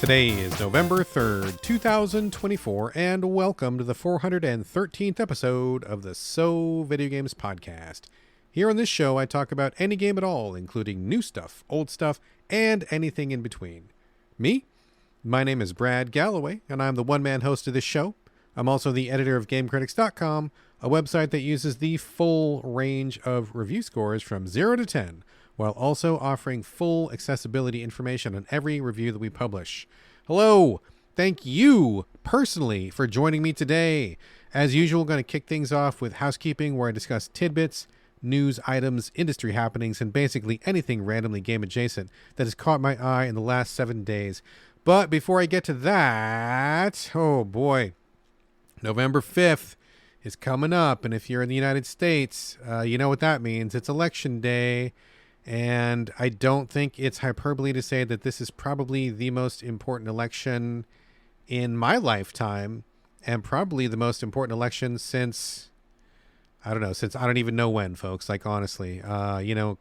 Today is November 3rd, 2024, and welcome to the 413th episode of the So Videogames podcast. Here on this show, I talk about any game at all, including new stuff, old stuff, and anything in between. Me? My name is Brad Galloway, and I'm the one-man host of this show. I'm also the editor of GameCritics.com, a website that uses the full range of review scores from 0 to 10, while also offering full accessibility information on every review that we publish. Hello! Thank you, personally, for joining me today. As usual, going to kick things off with housekeeping, where I discuss tidbits, news items, industry happenings, and basically anything randomly game adjacent that has caught my eye in the last 7 days. But before I get to that, oh boy, November 5th is coming up, and if you're in the United States, you know what that means. It's election day, and I don't think it's hyperbole to say that this is probably the most important election in my lifetime, and probably the most important election since I don't even know when, folks, like honestly.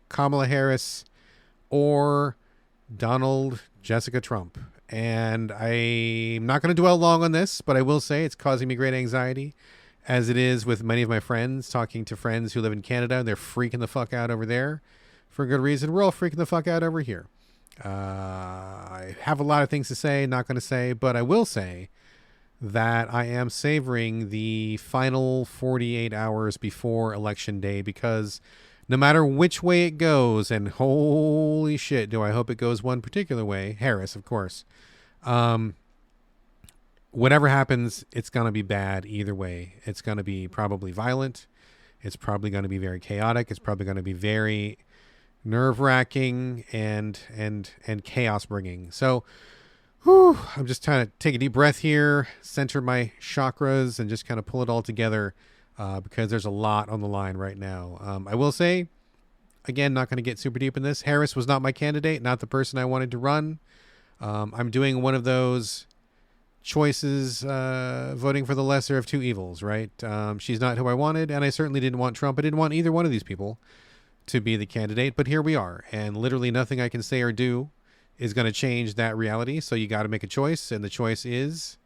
Kamala Harris or Donald Jessica Trump. And I'm not going to dwell long on this, but I will say it's causing me great anxiety, as it is with many of my friends, talking to friends who live in Canada. They're freaking the fuck out over there for a good reason. We're all freaking the fuck out over here. I have a lot of things to say, not going to say, but I will say that I am savoring the final 48 hours before Election Day, because no matter which way it goes, and holy shit, do I hope it goes one particular way, Harris, of course, whatever happens, it's going to be bad either way. It's going to be probably violent. It's probably going to be very chaotic. It's probably going to be very nerve-wracking and chaos-bringing. So, I'm just trying to take a deep breath here, center my chakras, and just kind of pull it all together, because there's a lot on the line right now. I will say, again, not going to get super deep in this. Harris was not my candidate, not the person I wanted to run. I'm doing one of those choices, voting for the lesser of two evils, right? She's not who I wanted, and I certainly didn't want Trump. I didn't want either one of these people to be the candidate, but here we are, and literally nothing I can say or do is going to change that reality. So you got to make a choice, and the choice is,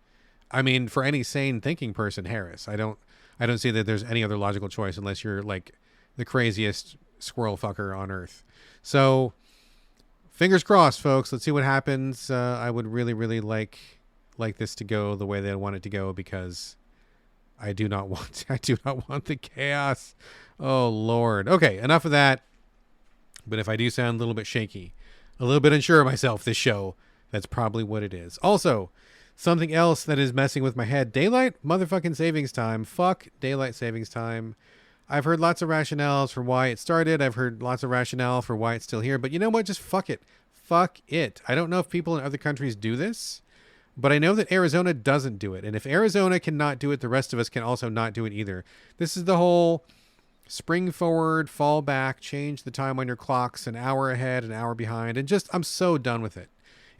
for any sane thinking person, Harris. I don't see that there's any other logical choice unless you're like the craziest squirrel fucker on earth. So fingers crossed, folks. Let's see what happens. I would really, really like this to go the way that I want it to go, because I do not want the chaos. Oh Lord. Okay, enough of that. But if I do sound a little bit shaky, a little bit unsure of myself this show, that's probably what it is. Also, something else that is messing with my head: daylight motherfucking savings time. Fuck daylight savings time. I've heard lots of rationales for why it started. I've heard lots of rationale for why it's still here. But you know what? Just fuck it. Fuck it. I don't know if people in other countries do this, but I know that Arizona doesn't do it. And if Arizona cannot do it, the rest of us can also not do it either. This is the whole spring forward, fall back, change the time on your clocks an hour ahead, an hour behind. And just, I'm so done with it.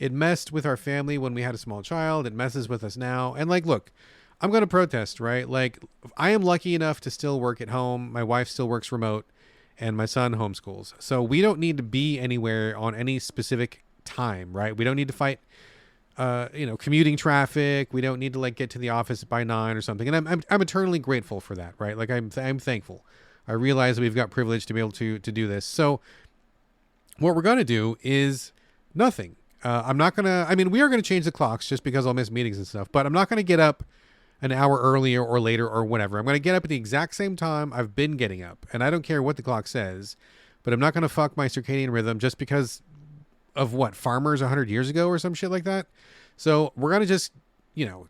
It messed with our family when we had a small child. It messes with us now. And look, I'm going to protest, right? I am lucky enough to still work at home. My wife still works remote, and my son homeschools. So we don't need to be anywhere on any specific time, right? We don't need to fight, commuting traffic. We don't need to get to the office by 9 or something. And I'm eternally grateful for that, right? I'm thankful. I realize we've got privilege to be able to do this. So what we're going to do is nothing. I'm not going to, we are going to change the clocks just because I'll miss meetings and stuff, but I'm not going to get up an hour earlier or later or whatever. I'm going to get up at the exact same time I've been getting up, and I don't care what the clock says, but I'm not going to fuck my circadian rhythm just because of farmers 100 years ago or some shit like that. So we're going to just,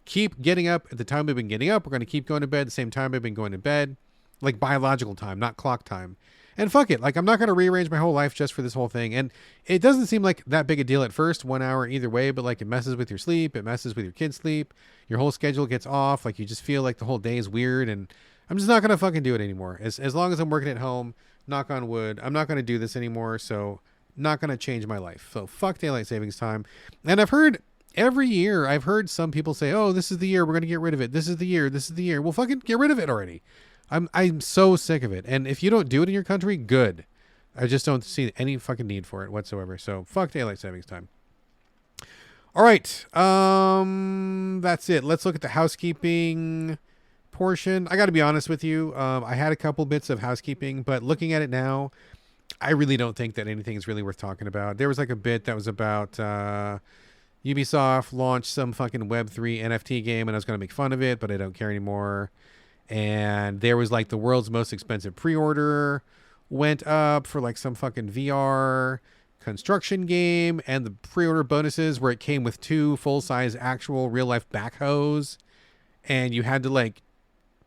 keep getting up at the time we've been getting up. We're going to keep going to bed at the same time we've been going to bed, like biological time, not clock time. And fuck it. I'm not going to rearrange my whole life just for this whole thing. And it doesn't seem like that big a deal at first, 1 hour either way, but it messes with your sleep. It messes with your kids' sleep. Your whole schedule gets off. You just feel like the whole day is weird. And I'm just not going to fucking do it anymore. As long as I'm working at home, knock on wood, I'm not going to do this anymore. So not going to change my life. So fuck daylight savings time. And I've heard every year, some people say, oh, this is the year we're going to get rid of it. This is the year. This is the year. Well, fucking get rid of it already. I'm so sick of it. And if you don't do it in your country, good. I just don't see any fucking need for it whatsoever. So fuck daylight savings time. All right. That's it. Let's look at the housekeeping portion. I got to be honest with you. I had a couple bits of housekeeping, but looking at it now, I really don't think that anything is really worth talking about. There was like a bit that was about Ubisoft launched some fucking Web3 NFT game, and I was going to make fun of it, but I don't care anymore. And there was like the world's most expensive pre-order went up for like some fucking VR construction game, and the pre-order bonuses where it came with 2 full-size actual real-life backhoes, and you had to like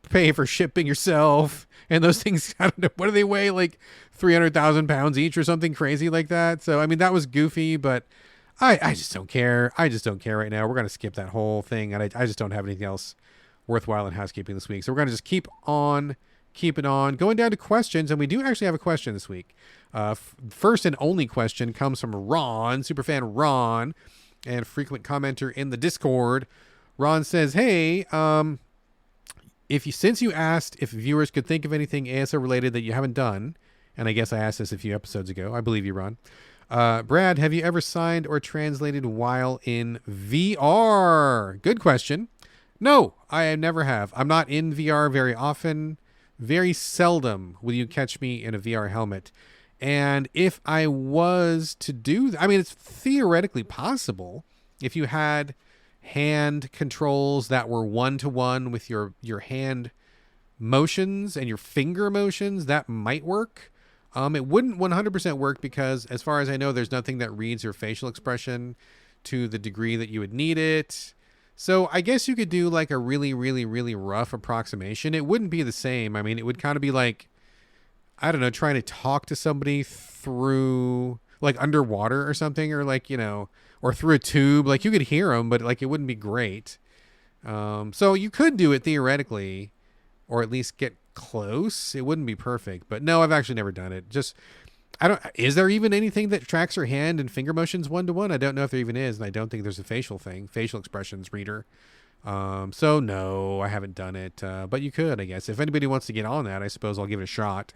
pay for shipping yourself, and those things, I don't know, what do they weigh, like 300,000 pounds each or something crazy like that. So I mean, that was goofy, but I just don't care. I just don't care right now. We're going to skip that whole thing, and I just don't have anything else worthwhile in housekeeping this week. So we're going to just keep it on. Going down to questions, and we do actually have a question this week. First and only question comes from Ron, superfan Ron, and frequent commenter in the Discord. Ron says, hey, since you asked if viewers could think of anything ASO related that you haven't done, and I guess I asked this a few episodes ago, I believe you, Ron. Brad, have you ever signed or translated while in VR? Good question. No, I never have. I'm not in VR very often. Very seldom will you catch me in a VR helmet. And if I was to do I mean, it's theoretically possible if you had hand controls that were one-to-one with your hand motions and your finger motions, that might work. It wouldn't 100% work because, as far as I know, there's nothing that reads your facial expression to the degree that you would need it. So I guess you could do like a really, really, really rough approximation. It wouldn't be the same. I mean, it would kind of be like, I don't know, trying to talk to somebody through like underwater or something, or like, you know, or through a tube. Like you could hear them, but like it wouldn't be great. So you could do it theoretically, or at least get close. It wouldn't be perfect, but no, I've actually never done it. Just, is there even anything that tracks your hand and finger motions one-to-one? I don't know if there even is, and I don't think there's a facial expressions reader. So no, I haven't done it, but you could, I guess. If anybody wants to get on that, I suppose I'll give it a shot.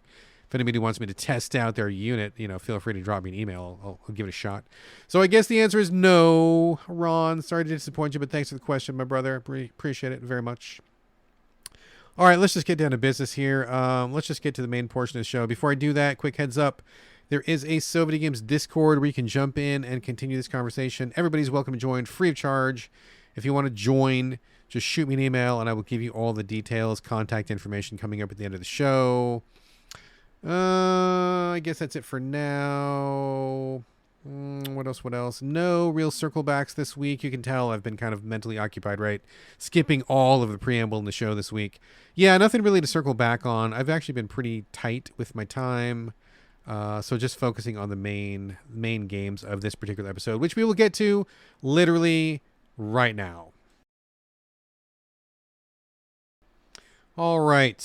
If anybody wants me to test out their unit, you know, feel free to drop me an email. I'll give it a shot. So I guess the answer is no, Ron. Sorry to disappoint you, but thanks for the question, my brother. Appreciate it very much. All right, let's just get down to business here. Let's just get to the main portion of the show. Before I do that, quick heads up. There is a Videogames Discord where you can jump in and continue this conversation. Everybody's welcome to join, free of charge. If you want to join, just shoot me an email and I will give you all the details, contact information coming up at the end of the show. I guess that's it for now. What else? No real circle backs this week. You can tell I've been kind of mentally occupied, right? Skipping all of the preamble in the show this week. Yeah, nothing really to circle back on. I've actually been pretty tight with my time. So just focusing on the main games of this particular episode, which we will get to literally right now. All right.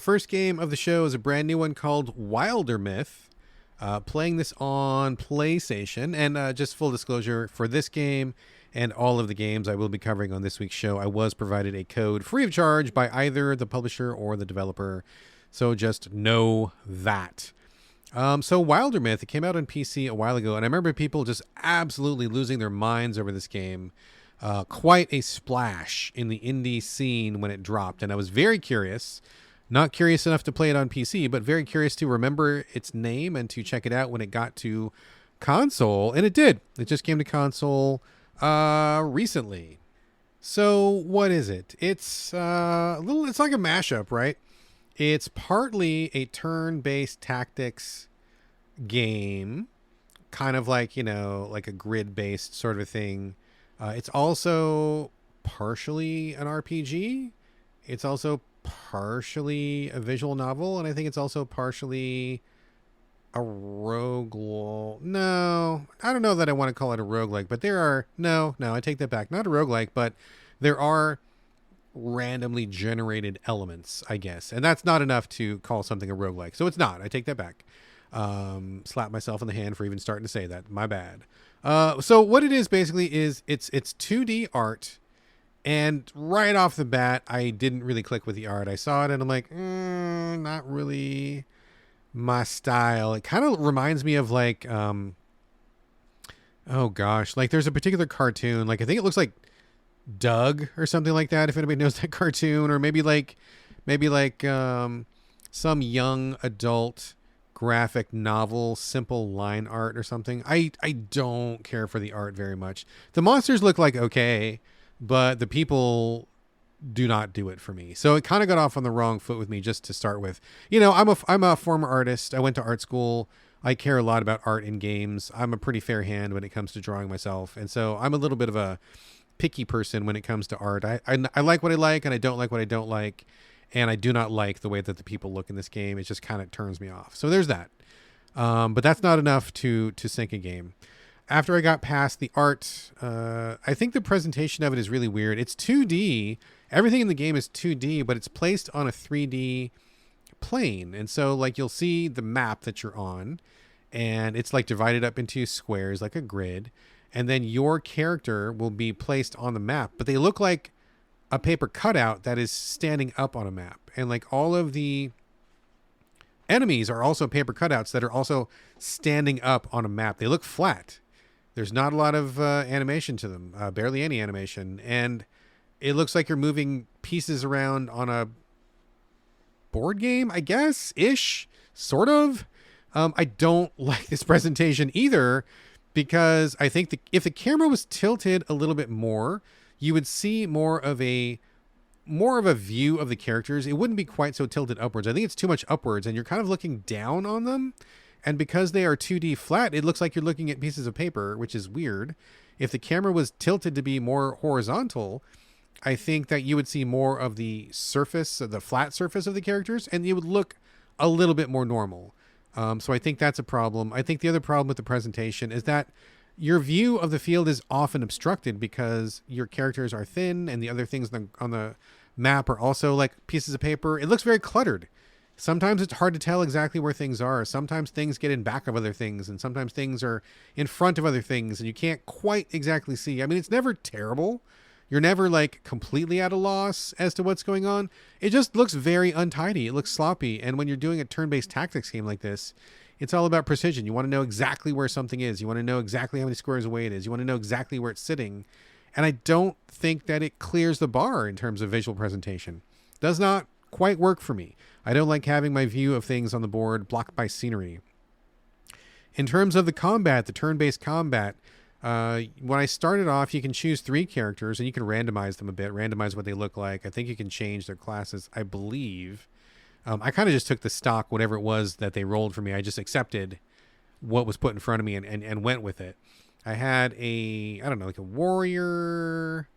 First game of the show is a brand new one called Wildermyth. Playing this on PlayStation, and just full disclosure, for this game and all of the games I will be covering on this week's show, I was provided a code free of charge by either the publisher or the developer, so just know that. So Wildermyth, it came out on PC a while ago, and I remember people just absolutely losing their minds over this game. Quite a splash in the indie scene when it dropped, and I was very curious. Not curious enough to play it on PC, but very curious to remember its name and to check it out when it got to console. And it did. It just came to console recently. So what is it? It's it's like a mashup, right? It's partly a turn-based tactics game, kind of like, you know, like a grid-based sort of a thing. It's also partially an RPG. It's also partially a visual novel, and I think it's also partially a roguelike. No, I don't know that I want to call it a roguelike, but there are I take that back. Not a roguelike, but there are randomly generated elements, I guess, and that's not enough to call something a roguelike. So it's not. I take that back. Slap myself in the hand for even starting to say that. My bad. So what it is basically is it's 2D art. And right off the bat, I didn't really click with the art. I saw it and I'm like, not really my style. It kind of reminds me of like Oh gosh, like there's a particular cartoon, like I think it looks like Doug or something like that. If anybody knows that cartoon, or maybe like some young adult graphic novel, simple line art or something. I don't care for the art very much. The monsters look like okay, but the people do not do it for me. So it kind of got off on the wrong foot with me just to start with. You know, I'm a former artist. I went to art school. I care a lot about art in games. I'm a pretty fair hand when it comes to drawing myself. And so I'm a little bit of a picky person when it comes to art. I like what I like and I don't like what I don't like. And I do not like the way that the people look in this game. It just kind of turns me off. So there's that. But that's not enough to sink a game. After I got past the art, I think the presentation of it is really weird. It's 2D. Everything in the game is 2D, but it's placed on a 3D plane. And so like you'll see the map that you're on, and it's like divided up into squares like a grid. And then your character will be placed on the map, but they look like a paper cutout that is standing up on a map. And like all of the enemies are also paper cutouts that are also standing up on a map. They look flat. There's not a lot of animation to them, barely any animation. And it looks like you're moving pieces around on a board game, I guess, ish, sort of. I don't like this presentation either, because I think if the camera was tilted a little bit more, you would see more of a view of the characters. It wouldn't be quite so tilted upwards. I think it's too much upwards, and you're kind of looking down on them. And because they are 2D flat, it looks like you're looking at pieces of paper, which is weird. If the camera was tilted to be more horizontal, I think that you would see more of the surface, the flat surface of the characters, and it would look a little bit more normal. So I think that's a problem. I think the other problem with the presentation is that your view of the field is often obstructed because your characters are thin and the other things on the map are also like pieces of paper. It looks very cluttered. Sometimes it's hard to tell exactly where things are. Sometimes things get in back of other things, and sometimes things are in front of other things, and you can't quite exactly see. I mean, it's never terrible. You're never like completely at a loss as to what's going on. It just looks very untidy. It looks sloppy. And when you're doing a turn-based tactics game like this, it's all about precision. You want to know exactly where something is. You want to know exactly how many squares away it is. You want to know exactly where it's sitting. And I don't think that it clears the bar in terms of visual presentation. Does not quite work for me. I don't like having my view of things on the board blocked by scenery. In terms of the combat, the turn-based combat, when I started off, you can choose 3 characters and you can randomize them a bit, randomize what they look like. I think you can change their classes, I believe. I kind of just took the stock, whatever it was that they rolled for me. I just accepted what was put in front of me and went with it. I had like a warrior,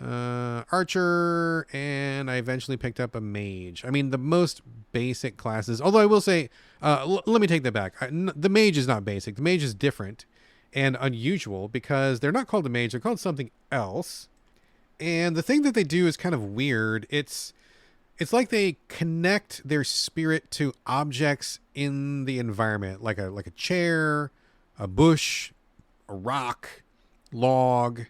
archer, and I eventually picked up a mage. I mean, the most basic classes, although I will say, let me take that back. The mage is not basic. The mage is different and unusual because they're not called a mage. They're called something else. And the thing that they do is kind of weird. It's like they connect their spirit to objects in the environment, like a chair, a bush, a rock, log,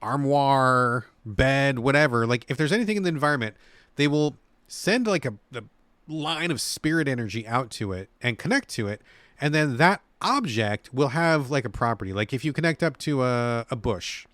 armoire, bed, whatever. Like if there's anything in the environment, they will send like a line of spirit energy out to it and connect to it. And then that object will have like a property. Like if you connect up to a bush,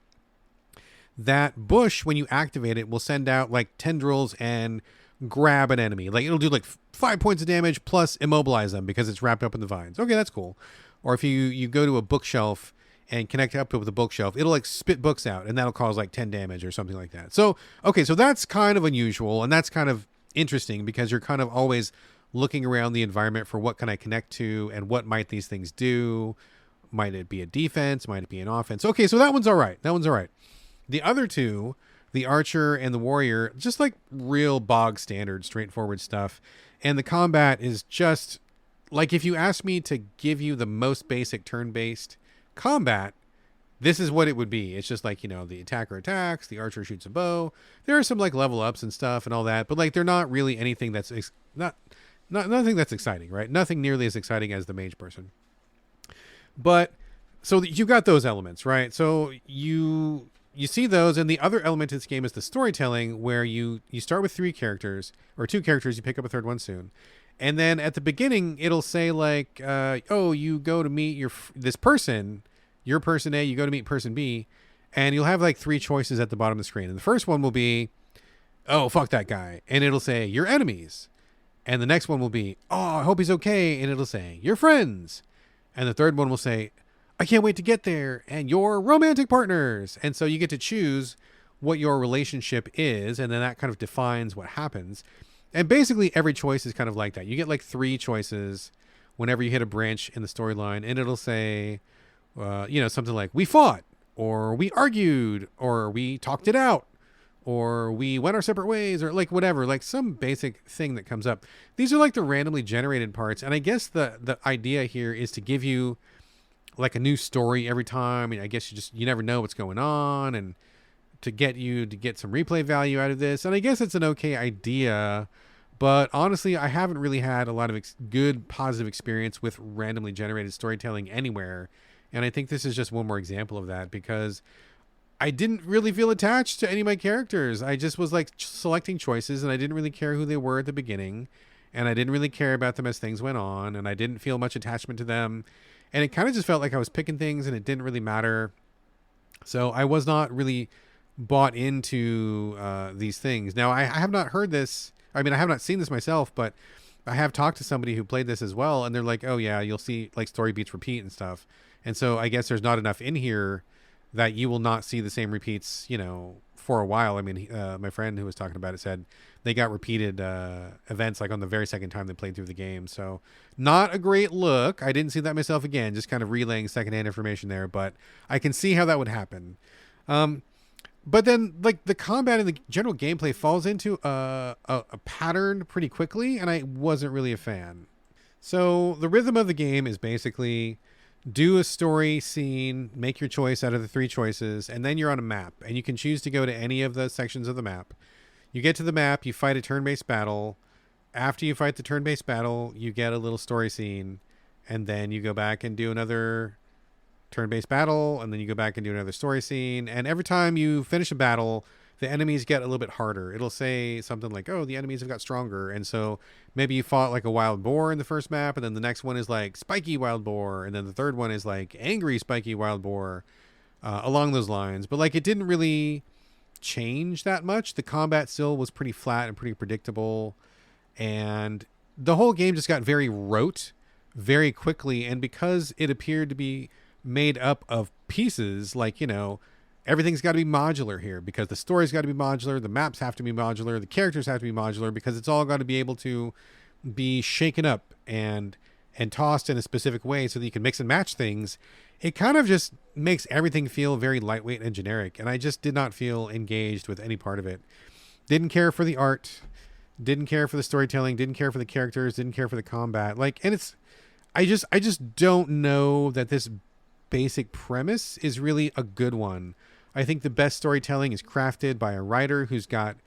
that bush, when you activate it, will send out like tendrils and grab an enemy. Like it'll do like 5 points of damage plus immobilize them because it's wrapped up in the vines. Okay, that's cool. Or if you go to a bookshelf and connect up to it with a bookshelf, it'll like spit books out and that'll cause like 10 damage or something like that. So, okay, so that's kind of unusual and that's kind of interesting because you're kind of always looking around the environment for what can I connect to and what might these things do. Might it be a defense? Might it be an offense? Okay, so that one's all right. That one's all right. The other two, the archer and the warrior, just like real bog standard, straightforward stuff. And the combat is just like if you asked me to give you the most basic turn-based combat, this is what it would be. It's just like, the attacker attacks, the archer shoots a bow. There are some like level ups and stuff and all that, but like they're not really anything that's nothing that's exciting, right? Nothing nearly as exciting as the mage person. But so you got those elements, right? So you see those, and the other element of this game is the storytelling, where you start with 3 characters or 2 characters. You pick up a third one soon, And then at the beginning, it'll say like, "Oh, you go to meet this person, your person A. You go to meet person B, and you'll have like 3 choices at the bottom of the screen. And the first one will be, oh, fuck that guy, and it'll say your enemies. And the next one will be, oh, I hope he's okay, and it'll say your friends. And the third one will say, I can't wait to get there, and your romantic partners. And so you get to choose what your relationship is, and then that kind of defines what happens. And basically every choice is kind of like that. You get like 3 choices whenever you hit a branch in the storyline, and it'll say, something like, we fought, or we argued, or we talked it out, or we went our separate ways, or like whatever, like some basic thing that comes up. These are like the randomly generated parts. And I guess the idea here is to give you like a new story every time. And I guess you never know what's going on, and to get you to get some replay value out of this. And I guess it's an okay idea, but honestly, I haven't really had a lot of good positive experience with randomly generated storytelling anywhere. And I think this is just one more example of that, because I didn't really feel attached to any of my characters. I just was like selecting choices, and I didn't really care who they were at the beginning, and I didn't really care about them as things went on, and I didn't feel much attachment to them. And it kind of just felt like I was picking things and it didn't really matter. So I was not really bought into these things. Now, I have not heard this. I mean, I have not seen this myself, but I have talked to somebody who played this as well, and they're like, oh yeah, you'll see like story beats repeat and stuff. And so I guess there's not enough in here that you will not see the same repeats, for a while. I mean, my friend who was talking about it said they got repeated events like on the very second time they played through the game. So not a great look. I didn't see that myself again, just kind of relaying secondhand information there, but I can see how that would happen. But then like the combat and the general gameplay falls into a pattern pretty quickly, and I wasn't really a fan. So the rhythm of the game is basically do a story scene, make your choice out of the 3 choices, and then you're on a map, and you can choose to go to any of the sections of the map. You get to the map, you fight a turn-based battle. After you fight the turn-based battle, you get a little story scene, and then you go back and do another turn-based battle, and then you go back and do another story scene. And every time you finish a battle, the enemies get a little bit harder. It'll say something like, oh, the enemies have got stronger. And so maybe you fought like a wild boar in the first map, and then the next one is like spiky wild boar, and then the third one is like angry spiky wild boar, along those lines. But like it didn't really change that much. The combat still was pretty flat and pretty predictable, and the whole game just got very rote very quickly. And because it appeared to be made up of pieces, like, everything's got to be modular here, because the story's got to be modular, the maps have to be modular, the characters have to be modular, because it's all got to be able to be shaken up and tossed in a specific way so that you can mix and match things. It kind of just makes everything feel very lightweight and generic, and I just did not feel engaged with any part of it. Didn't care for the art, didn't care for the storytelling, didn't care for the characters, didn't care for the combat. I just don't know that this basic premise is really a good one. I think the best storytelling is crafted by a writer who's got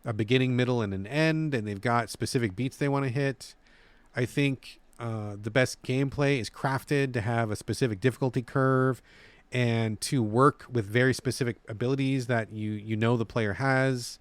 a beginning, middle, and an end, and they've got specific beats they want to hit. I think the best gameplay is crafted to have a specific difficulty curve and to work with very specific abilities that the player has.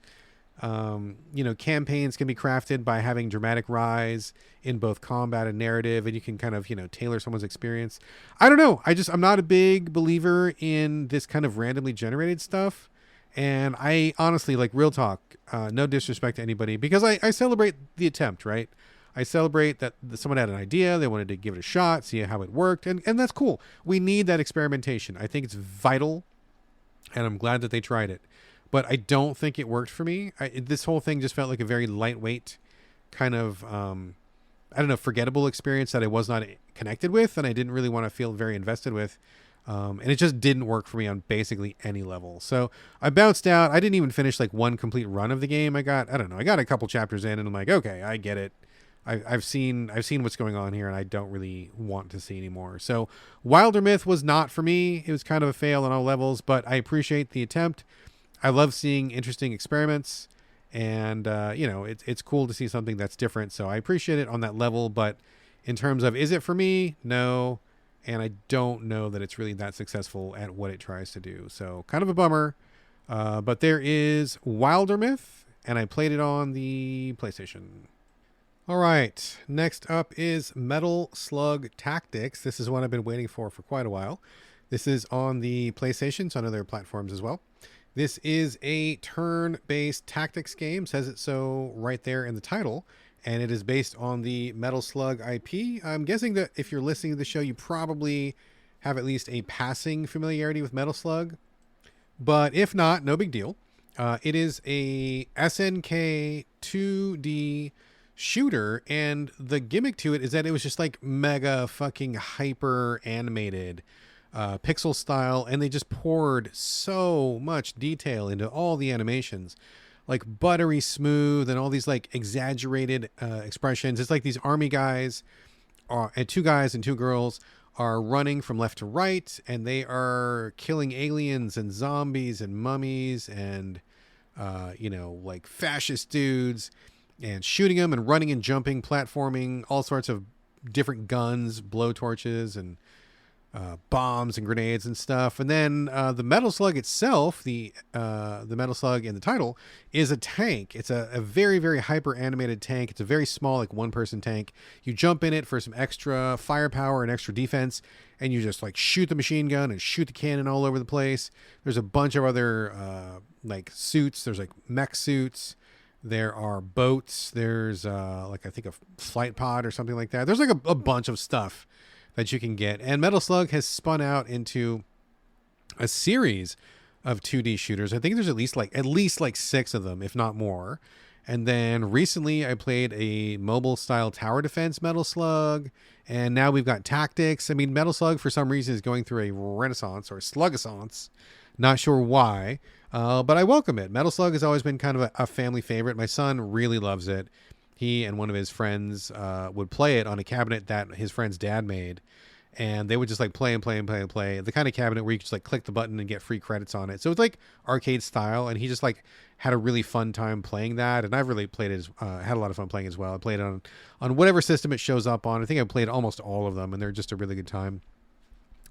Campaigns can be crafted by having dramatic rise in both combat and narrative, and you can kind of, tailor someone's experience. I don't know. I'm not a big believer in this kind of randomly generated stuff. And I honestly, like, real talk, no disrespect to anybody, because I celebrate the attempt, right? I celebrate that someone had an idea, they wanted to give it a shot, see how it worked, and that's cool. We need that experimentation. I think it's vital, and I'm glad that they tried it. But I don't think it worked for me. This whole thing just felt like a very lightweight kind of, forgettable experience that I was not connected with, and I didn't really want to feel very invested with. And it just didn't work for me on basically any level. So I bounced out. I didn't even finish like one complete run of the game. I got a couple chapters in, and I'm like, okay, I get it. I've seen what's going on here, and I don't really want to see anymore. So Wildermyth was not for me. It was kind of a fail on all levels, but I appreciate the attempt. I love seeing interesting experiments, and it's cool to see something that's different. So I appreciate it on that level. But in terms of, is it for me? No. And I don't know that it's really that successful at what it tries to do. So kind of a bummer. But there is Wildermyth, and I played it on the PlayStation. All right, next up is Metal Slug Tactics. This is one I've been waiting for quite a while. This is on the PlayStation, so on other platforms as well. This is a turn-based tactics game, says it so right there in the title, and it is based on the Metal Slug IP. I'm guessing that if you're listening to the show, you probably have at least a passing familiarity with Metal Slug, but if not, no big deal. It is a SNK 2D shooter, and the gimmick to it is that it was just like mega fucking hyper animated pixel style, and they just poured so much detail into all the animations, like buttery smooth and all these like exaggerated expressions. It's like these army guys and two guys and two girls are running from left to right, and they are killing aliens and zombies and mummies and like fascist dudes, and shooting them and running and jumping, platforming, all sorts of different guns, blowtorches, and bombs and grenades and stuff. And then the Metal Slug itself, the Metal Slug in the title, is a tank. It's a very, very hyper animated tank. It's a very small, like one person tank. You jump in it for some extra firepower and extra defense, and you just like shoot the machine gun and shoot the cannon all over the place. There's a bunch of other like suits. There's like mech suits. There are boats. There's like I think a flight pod or something like that. There's like a bunch of stuff that you can get. And Metal Slug has spun out into a series of 2D shooters. I think there's at least like 6 of them, if not more. And then recently I played a mobile style tower defense Metal Slug, and now we've got tactics. I mean, Metal Slug for some reason is going through a renaissance or a slugaissance. Not sure why, but I welcome it. Metal Slug has always been kind of a family favorite. My son really loves it. He and one of his friends would play it on a cabinet that his friend's dad made, and they would just like play and play and play and play. The kind of cabinet where you could just like click the button and get free credits on it. So it's like arcade style, and he just like had a really fun time playing that. And I've really played it, had a lot of fun playing as well. I played it on whatever system it shows up on. I think I played almost all of them, and they're just a really good time.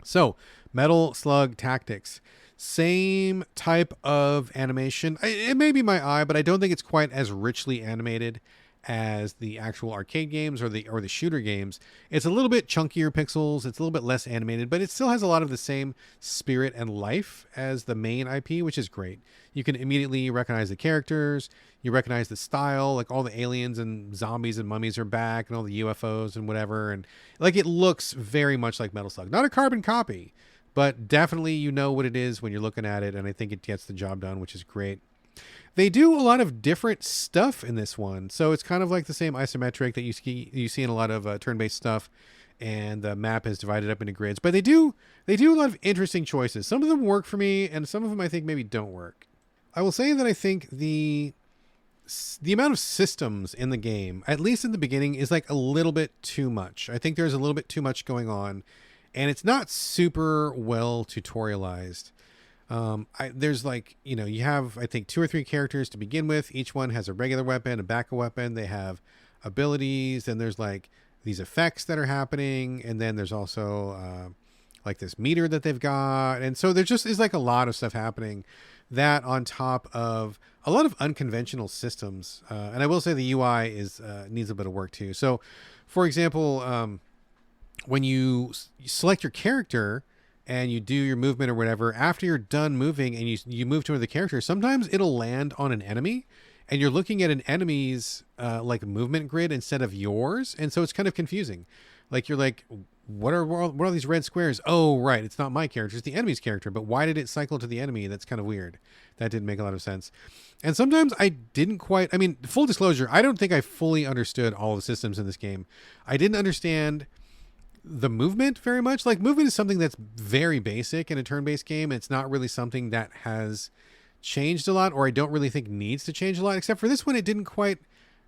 So Metal Slug Tactics. Same type of animation. It may be my eye, but I don't think it's quite as richly animated as the actual arcade games or the shooter games. It's a little bit chunkier pixels, it's a little bit less animated, but it still has a lot of the same spirit and life as the main IP, which is great. You can immediately recognize the characters, you recognize the style, like all the aliens and zombies and mummies are back, and all the UFOs and whatever, and like it looks very much like Metal Slug. Not a carbon copy, but definitely you know what it is when you're looking at it, and I think it gets the job done, which is great. They do a lot of different stuff in this one, so it's kind of like the same isometric that you see in a lot of turn-based stuff, and the map is divided up into grids. But they do a lot of interesting choices. Some of them work for me, and some of them I think maybe don't work. I will say that I think the amount of systems in the game, at least in the beginning, is like a little bit too much. I think there's a little bit too much going on, and it's not super well tutorialized. There's like, you have, I think 2 or 3 characters to begin with. Each one has a regular weapon, a backup weapon. They have abilities, and there's like these effects that are happening. And then there's also, like this meter that they've got. And so there just is like a lot of stuff happening, that on top of a lot of unconventional systems. And I will say the UI needs a bit of work too. So for example, when you select your character, and you do your movement or whatever, after you're done moving and you move to another character, sometimes it'll land on an enemy, and you're looking at an enemy's like movement grid instead of yours, and so it's kind of confusing. Like you're like, what are these red squares? Oh, right, it's not my character, it's the enemy's character, but why did it cycle to the enemy? That's kind of weird. That didn't make a lot of sense. And sometimes I didn't quite, I mean, full disclosure, I don't think I fully understood all the systems in this game. I didn't understand the movement very much. Like, movement is something that's very basic in a turn-based game. It's not really something that has changed a lot, or I don't really think needs to change a lot, except for this one. It didn't quite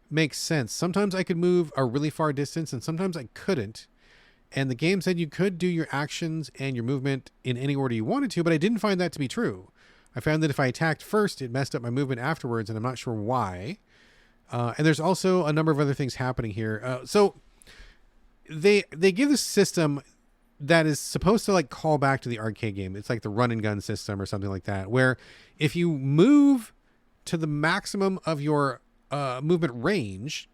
make sense. Sometimes I could move a really far distance, and sometimes I couldn't, and the game said you could do your actions and your movement in any order you wanted to, but I didn't find that to be true. I found that if I attacked first, it messed up my movement afterwards, and I'm not sure why. And there's also a number of other things happening here. So they give this system that is supposed to like call back to the arcade game. It's like the run and gun system or something like that, where if you move to the maximum of your movement range,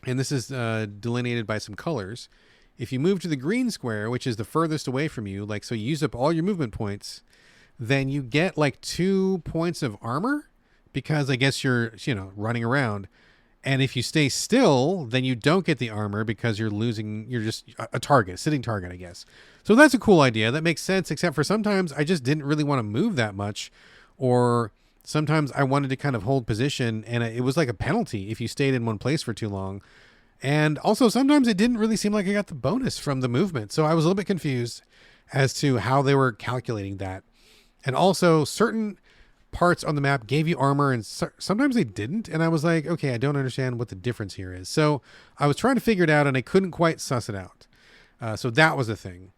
and this is delineated by some colors. If you move to the green square, which is the furthest away from you, like so you use up all your movement points, then you get like 2 points of armor because I guess you're, running around. And if you stay still, then you don't get the armor because you're just a target, sitting target, I guess. So that's a cool idea. That makes sense, except for sometimes I just didn't really want to move that much, or sometimes I wanted to kind of hold position, and it was like a penalty if you stayed in one place for too long. And also sometimes it didn't really seem like I got the bonus from the movement. So I was a little bit confused as to how they were calculating that. And also certain parts on the map gave you armor and sometimes they didn't. And I was like, okay, I don't understand what the difference here is. So I was trying to figure it out and I couldn't quite suss it out. So that was a thing.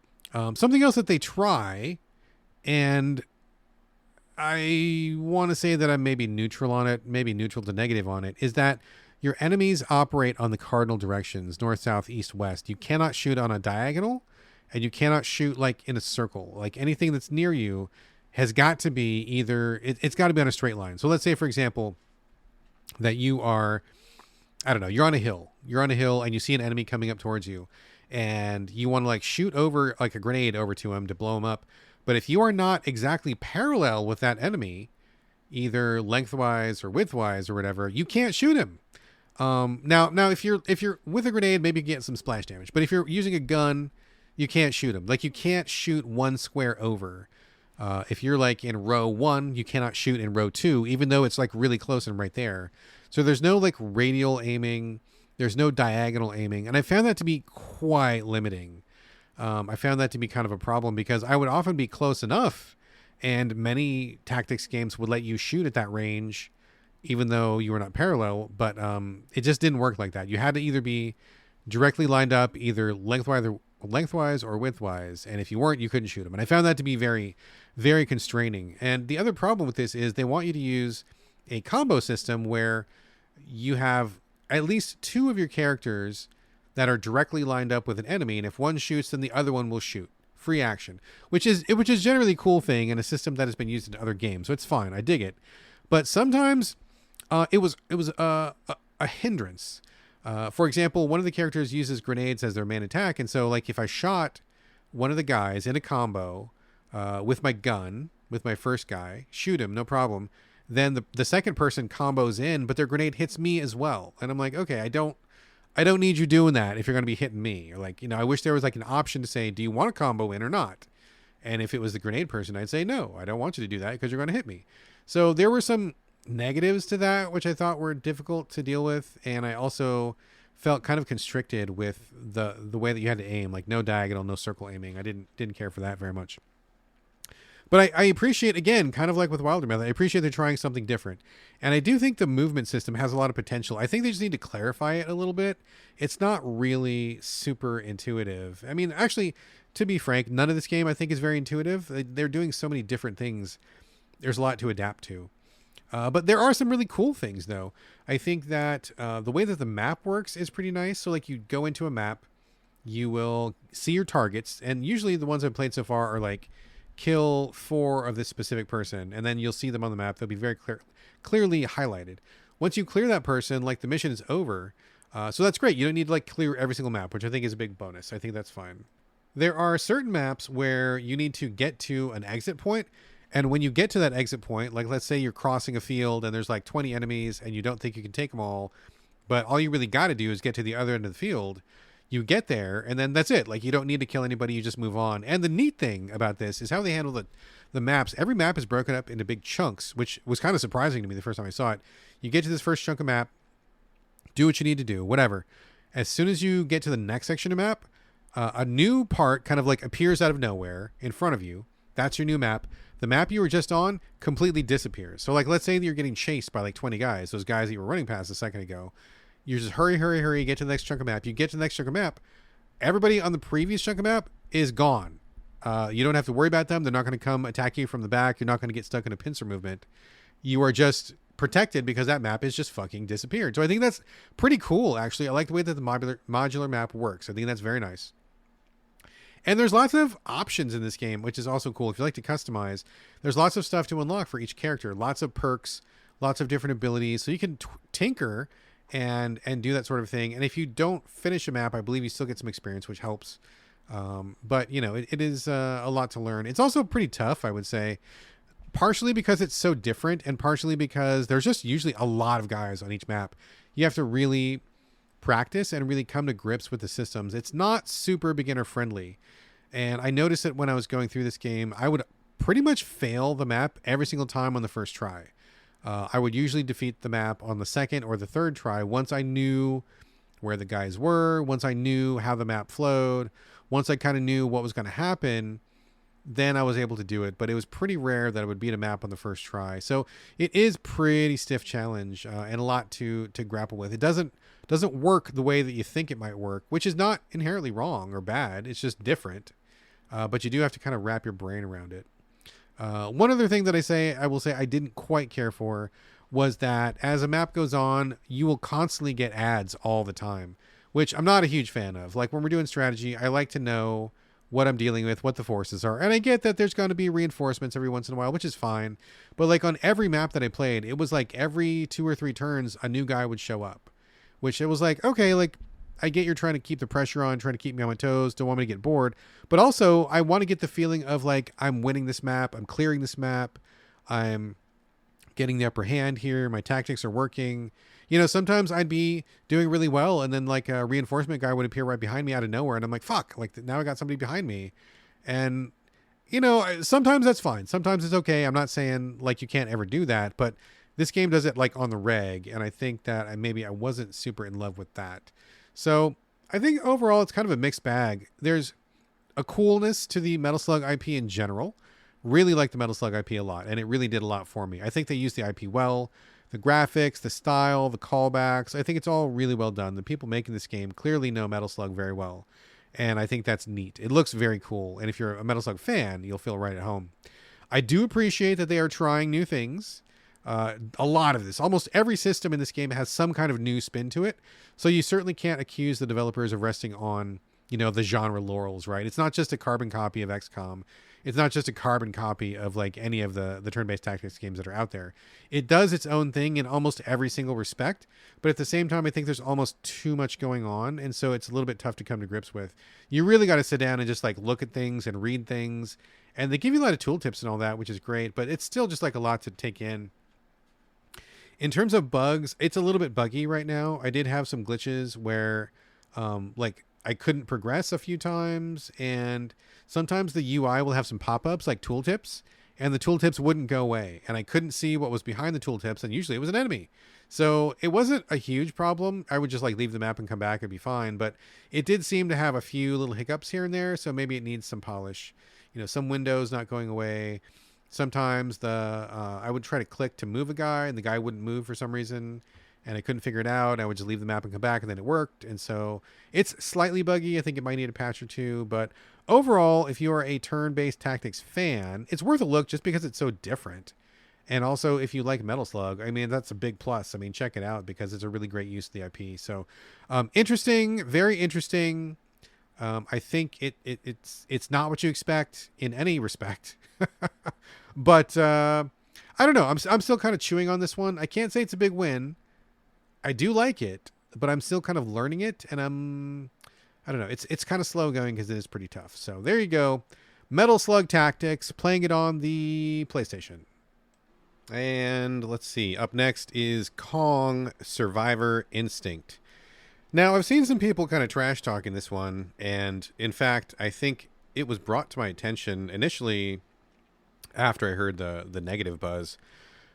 Something else that they try, and I want to say that I'm maybe neutral on it, maybe neutral to negative on it, is that your enemies operate on the cardinal directions, north, south, east, west. You cannot shoot on a diagonal, and you cannot shoot like in a circle. Like anything that's near you has got to be either, it's got to be on a straight line. So let's say, for example, that you are, I don't know, you're on a hill and you see an enemy coming up towards you, and you want to like shoot over like a grenade over to him to blow him up. But if you are not exactly parallel with that enemy, either lengthwise or widthwise or whatever, you can't shoot him. Now if you're with a grenade, maybe you get some splash damage. But if you're using a gun, you can't shoot him. Like you can't shoot one square over. If you're like in row 1, you cannot shoot in row 2, even though it's like really close and right there. So there's no like radial aiming. There's no diagonal aiming. And I found that to be quite limiting. I found that to be kind of a problem because I would often be close enough, and many tactics games would let you shoot at that range even though you were not parallel, but it just didn't work like that. You had to either be directly lined up, either lengthwise or widthwise, and if you weren't, you couldn't shoot them. And I found that to be very, very constraining. And the other problem with this is they want you to use a combo system where you have at least 2 of your characters that are directly lined up with an enemy, and if one shoots, then the other one will shoot. Free action, which is generally a cool thing in a system that has been used in other games, so it's fine. I dig it. But sometimes it was a hindrance. For example, one of the characters uses grenades as their main attack, and so like if I shot one of the guys in a combo with my gun, with my first guy, shoot him, no problem. Then the second person combos in, but their grenade hits me as well, and I'm like, okay, I don't need you doing that if you're going to be hitting me. Or like, I wish there was like an option to say, do you want to combo in or not? And if it was the grenade person, I'd say, no, I don't want you to do that because you're going to hit me. So there were some negatives to that, which I thought were difficult to deal with. And I also felt kind of constricted with the way that you had to aim, like no diagonal, no circle aiming. I didn't care for that very much. But I appreciate, again, kind of like with Wildermyth, I appreciate they're trying something different. And I do think the movement system has a lot of potential. I think they just need to clarify it a little bit. It's not really super intuitive. I mean, actually, to be frank, none of this game I think is very intuitive. They're doing so many different things. There's a lot to adapt to. But there are some really cool things, though. I think that the way that the map works is pretty nice. So, like, you go into a map, you will see your targets. And usually the ones I've played so far are like, kill 4 of this specific person, and then you'll see them on the map. They'll be very clearly highlighted. Once you clear that person, like the mission is over. So that's great. You don't need to like clear every single map, which I think is a big bonus. I think that's fine. There are certain maps where you need to get to an exit point, and when you get to that exit point, like let's say you're crossing a field and there's like 20 enemies and you don't think you can take them all, but all you really got to do is get to the other end of the field. You get there, and then that's it. Like, you don't need to kill anybody. You just move on. And the neat thing about this is how they handle the maps. Every map is broken up into big chunks, which was kind of surprising to me the first time I saw it. You get to this first chunk of map, do what you need to do, whatever. As soon as you get to the next section of map, a new part kind of like appears out of nowhere in front of you. That's your new map. The map you were just on completely disappears. So, like, let's say that you're getting chased by like 20 guys, those guys that you were running past a second ago. You just hurry, get to the next chunk of map. You get to the next chunk of map. Everybody on the previous chunk of map is gone. You don't have to worry about them. They're not going to come attack you from the back. You're not going to get stuck in a pincer movement. You are just protected because that map is just fucking disappeared. So I think that's pretty cool, actually. I like the way that the modular map works. I think that's very nice. And there's lots of options in this game, which is also cool. If you like to customize, there's lots of stuff to unlock for each character. Lots of perks, lots of different abilities. So you can tinker and do that sort of thing. And if you don't finish a map, I believe you still get some experience, which helps. But you know, it is a lot to learn. It's also pretty tough, I would say, partially because it's so different, and partially because there's just usually a lot of guys on each map. You have to really practice and really come to grips with the systems. It's not super beginner friendly. And I noticed that when I was going through this game, I would pretty much fail the map every single time on the first try. I would usually defeat the map on the second or the third try once I knew where the guys were, once I knew how the map flowed, once I kind of knew what was going to happen, then I was able to do it. But it was pretty rare that I would beat a map on the first try. So it is pretty stiff challenge and a lot to grapple with. It doesn't work the way that you think it might work, which is not inherently wrong or bad. It's just different. But you do have to kind of wrap your brain around it. One other thing that I will say I didn't quite care for was that as a map goes on, you will constantly get ads all the time, which I'm not a huge fan of. Like when we're doing strategy, I like to know what I'm dealing with, what the forces are. And I get that there's going to be reinforcements every once in a while, which is fine. But like on every map that I played, it was like every 2 or 3 turns, a new guy would show up, which it was like, okay, like I get you're trying to keep the pressure on, trying to keep me on my toes, don't want me to get bored. But also I want to get the feeling of like, I'm winning this map, I'm clearing this map, I'm getting the upper hand here, my tactics are working. You know, sometimes I'd be doing really well and then like a reinforcement guy would appear right behind me out of nowhere. And I'm like, fuck, like now I got somebody behind me. And, you know, sometimes that's fine. Sometimes it's okay. I'm not saying like you can't ever do that, but this game does it like on the reg. And I think that maybe I wasn't super in love with that. So I think overall it's kind of a mixed bag. There's a coolness to the Metal Slug IP in general. Really like the Metal Slug IP a lot, and it really did a lot for me. I think they used the IP well. The graphics, the style, the callbacks, I think it's all really well done. The people making this game clearly know Metal Slug very well, and I think that's neat. It looks very cool, and if you're a Metal Slug fan, you'll feel right at home. I do appreciate that they are trying new things. A lot of this, almost every system in this game has some kind of new spin to it, so you certainly can't accuse the developers of resting on, you know, the genre laurels, right? It's not just a carbon copy of XCOM. It's not just a carbon copy of like any of the turn-based tactics games that are out there. It does its own thing in almost every single respect, but at the same time, I think there's almost too much going on, and so it's a little bit tough to come to grips with. You really got to sit down and just like look at things and read things, and they give you a lot of tooltips and all that, which is great, but it's still just like a lot to take in. In terms of bugs, it's a little bit buggy right now. I did have some glitches where like I couldn't progress a few times, and sometimes the UI will have some pop-ups like tooltips, and the tooltips wouldn't go away, and I couldn't see what was behind the tooltips, and usually it was an enemy. So it wasn't a huge problem. I would just like leave the map and come back and be fine, but it did seem to have a few little hiccups here and there, so maybe it needs some polish. You know, some windows not going away. Sometimes I would try to click to move a guy, and the guy wouldn't move for some reason, and I couldn't figure it out. I would just leave the map and come back, and then it worked. And so it's slightly buggy. I think it might need a patch or two, but overall, if you are a turn-based tactics fan, it's worth a look just because it's so different. And also, if you like Metal Slug, I mean, that's a big plus. I mean, check it out because it's a really great use of the IP. So interesting, very interesting. I think it's not what you expect in any respect. But I don't know. I'm still kind of chewing on this one. I can't say it's a big win. I do like it, but I'm still kind of learning it, and I don't know. It's kind of slow going because it is pretty tough. So there you go. Metal Slug Tactics, playing it on the PlayStation. And let's see. Up next is Kong Survivor Instinct. Now, I've seen some people kind of trash talking this one, and in fact, I think it was brought to my attention initially after I heard the negative buzz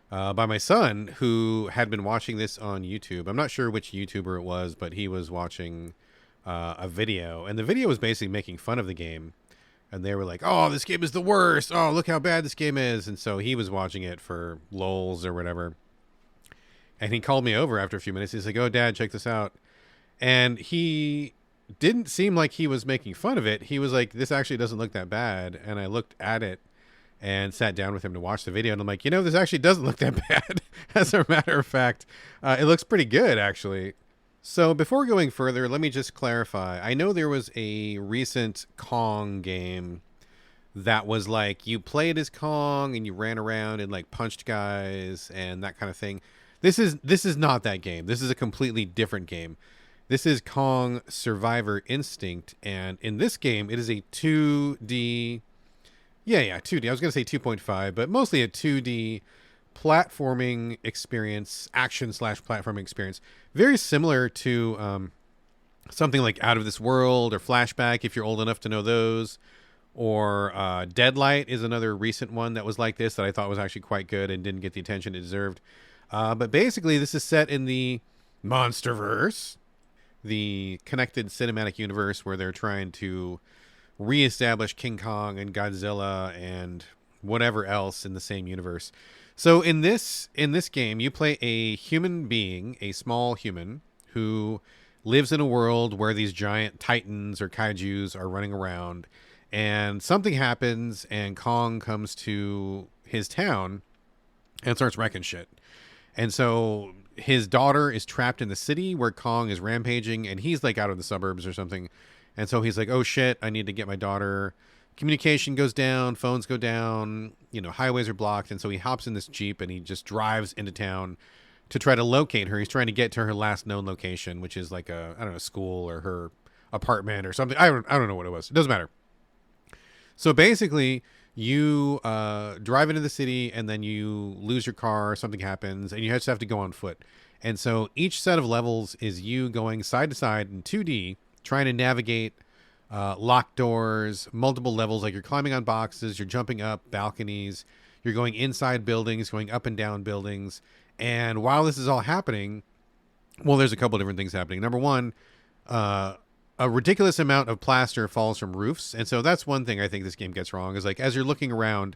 by my son, who had been watching this on YouTube. I'm not sure which YouTuber it was, but he was watching a video, and the video was basically making fun of the game, and they were like, oh, this game is the worst. Oh, look how bad this game is. And so he was watching it for lols or whatever, and he called me over after a few minutes. He's like, oh, Dad, check this out. And he didn't seem like he was making fun of it. He was like, this actually doesn't look that bad. And I looked at it and sat down with him to watch the video. And I'm like, you know, this actually doesn't look that bad. As a matter of fact, it looks pretty good, actually. So before going further, let me just clarify. I know there was a recent Kong game that was like, you played as Kong and you ran around and like punched guys and that kind of thing. This is not that game. This is a completely different game. This is Kong Survivor Instinct, and in this game, it is a 2D. Yeah, 2D. I was going to say 2.5, but mostly a 2D platforming experience, action slash platforming experience. Very similar to something like Out of This World or Flashback, if you're old enough to know those. Or Deadlight is another recent one that was like this that I thought was actually quite good and didn't get the attention it deserved. But basically, this is set in the Monsterverse, the connected cinematic universe where they're trying to reestablish King Kong and Godzilla and whatever else in the same universe. So in this game, you play a human being, a small human who lives in a world where these giant titans or kaijus are running around, and something happens and Kong comes to his town and starts wrecking shit. And so his daughter is trapped in the city where Kong is rampaging, and he's like out in the suburbs or something. And so he's like, oh shit, I need to get my daughter. Communication goes down, phones go down, highways are blocked. And so he hops in this Jeep and he just drives into town to try to locate her. He's trying to get to her last known location, which is like I don't know, school or her apartment or something. I don't know what it was. It doesn't matter. So basically, you drive into the city and then you lose your car, something happens, and you just have to go on foot. And so each set of levels is you going side to side in 2D, trying to navigate locked doors, multiple levels, like you're climbing on boxes, you're jumping up balconies, you're going inside buildings, going up and down buildings. And while this is all happening, well, there's a couple different things happening. Number one, a ridiculous amount of plaster falls from roofs. And so that's one thing I think this game gets wrong, is like as you're looking around,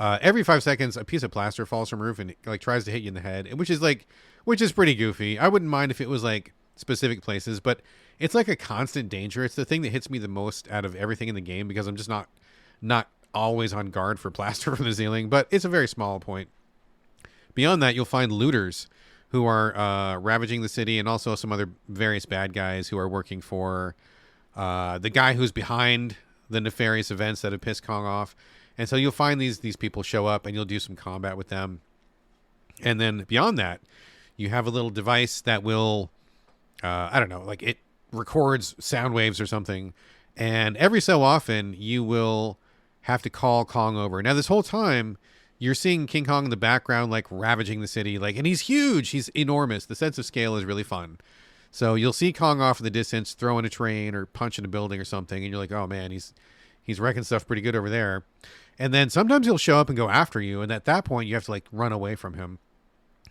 every 5 seconds a piece of plaster falls from roof and like tries to hit you in the head, which is pretty goofy. I wouldn't mind if it was like specific places, but it's like a constant danger. It's the thing that hits me the most out of everything in the game, because I'm just not always on guard for plaster from the ceiling, but it's a very small point. Beyond that, you'll find looters who are ravaging the city, and also some other various bad guys who are working for the guy who's behind the nefarious events that have pissed Kong off. And so you'll find these people show up, and you'll do some combat with them. And then beyond that, you have a little device that will, I don't know, like it records sound waves or something. And every so often, you will have to call Kong over. Now, this whole time, you're seeing King Kong in the background, like ravaging the city, and he's huge. He's enormous. The sense of scale is really fun. So you'll see Kong off in the distance, throwing a train or punching a building or something, and you're like, oh man, he's wrecking stuff pretty good over there. And then sometimes he'll show up and go after you, and at that point, you have to like run away from him.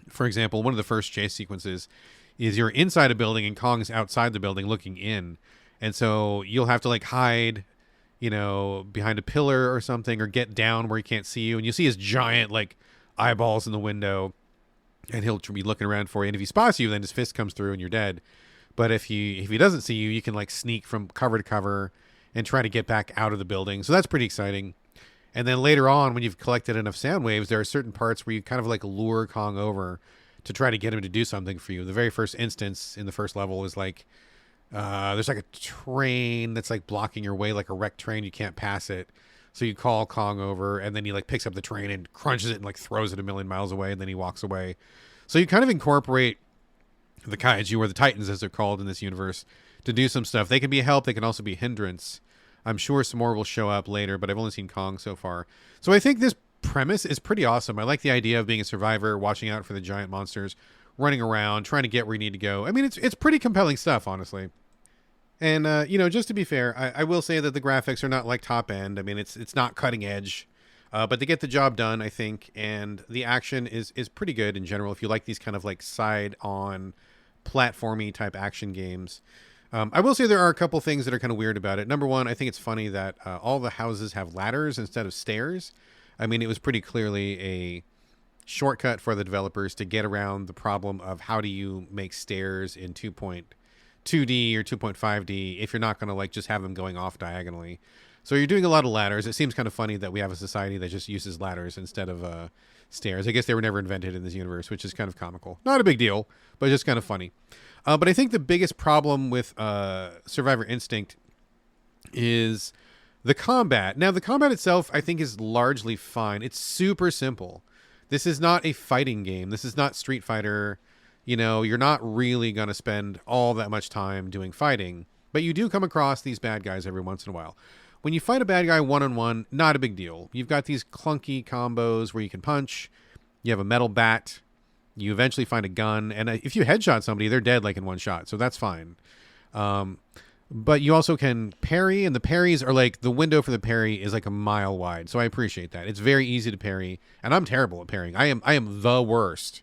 For example, one of the first chase sequences is you're inside a building and Kong's outside the building looking in, and so you'll have to like hide, behind a pillar or something, or get down where he can't see you. And you see his giant like eyeballs in the window, and he'll be looking around for you. And if he spots you, then his fist comes through and you're dead. But if he doesn't see you, you can like sneak from cover to cover and try to get back out of the building. So that's pretty exciting. And then later on, when you've collected enough sound waves, there are certain parts where you kind of like lure Kong over to try to get him to do something for you. The very first instance in the first level is like, there's like a train that's like blocking your way, like a wrecked train. You can't pass it. So you call Kong over, and then he like picks up the train and crunches it and like throws it a million miles away, and then he walks away. So you kind of incorporate the kaiju, or the titans as they're called in this universe, to do some stuff. They can be a help. They can also be a hindrance. I'm sure some more will show up later, but I've only seen Kong so far. So I think this premise is pretty awesome. I like the idea of being a survivor, watching out for the giant monsters, running around, trying to get where you need to go. I mean, it's pretty compelling stuff, honestly. And, just to be fair, I will say that the graphics are not like top end. I mean, it's not cutting edge, but they get the job done, I think. And the action is pretty good in general, if you like these kind of like side on platformy type action games. I will say there are a couple things that are kind of weird about it. Number one, I think it's funny that all the houses have ladders instead of stairs. I mean, it was pretty clearly a shortcut for the developers to get around the problem of how do you make stairs in 2.2D or 2.5D if you're not going to like just have them going off diagonally. So you're doing a lot of ladders. It seems kind of funny that we have a society that just uses ladders instead of stairs. I guess they were never invented in this universe, which is kind of comical. Not a big deal, but just kind of funny. But I think the biggest problem with Survivor Instinct is the combat. Now, the combat itself, I think, is largely fine. It's super simple. This is not a fighting game. This is not Street Fighter. You know, you're not really going to spend all that much time doing fighting, but you do come across these bad guys every once in a while. When you fight a bad guy one-on-one, not a big deal. You've got these clunky combos where you can punch. You have a metal bat. You eventually find a gun. And if you headshot somebody, they're dead like in one shot. So that's fine. But you also can parry. And the parries are like, the window for the parry is like a mile wide. So I appreciate that. It's very easy to parry. And I'm terrible at parrying. I am the worst.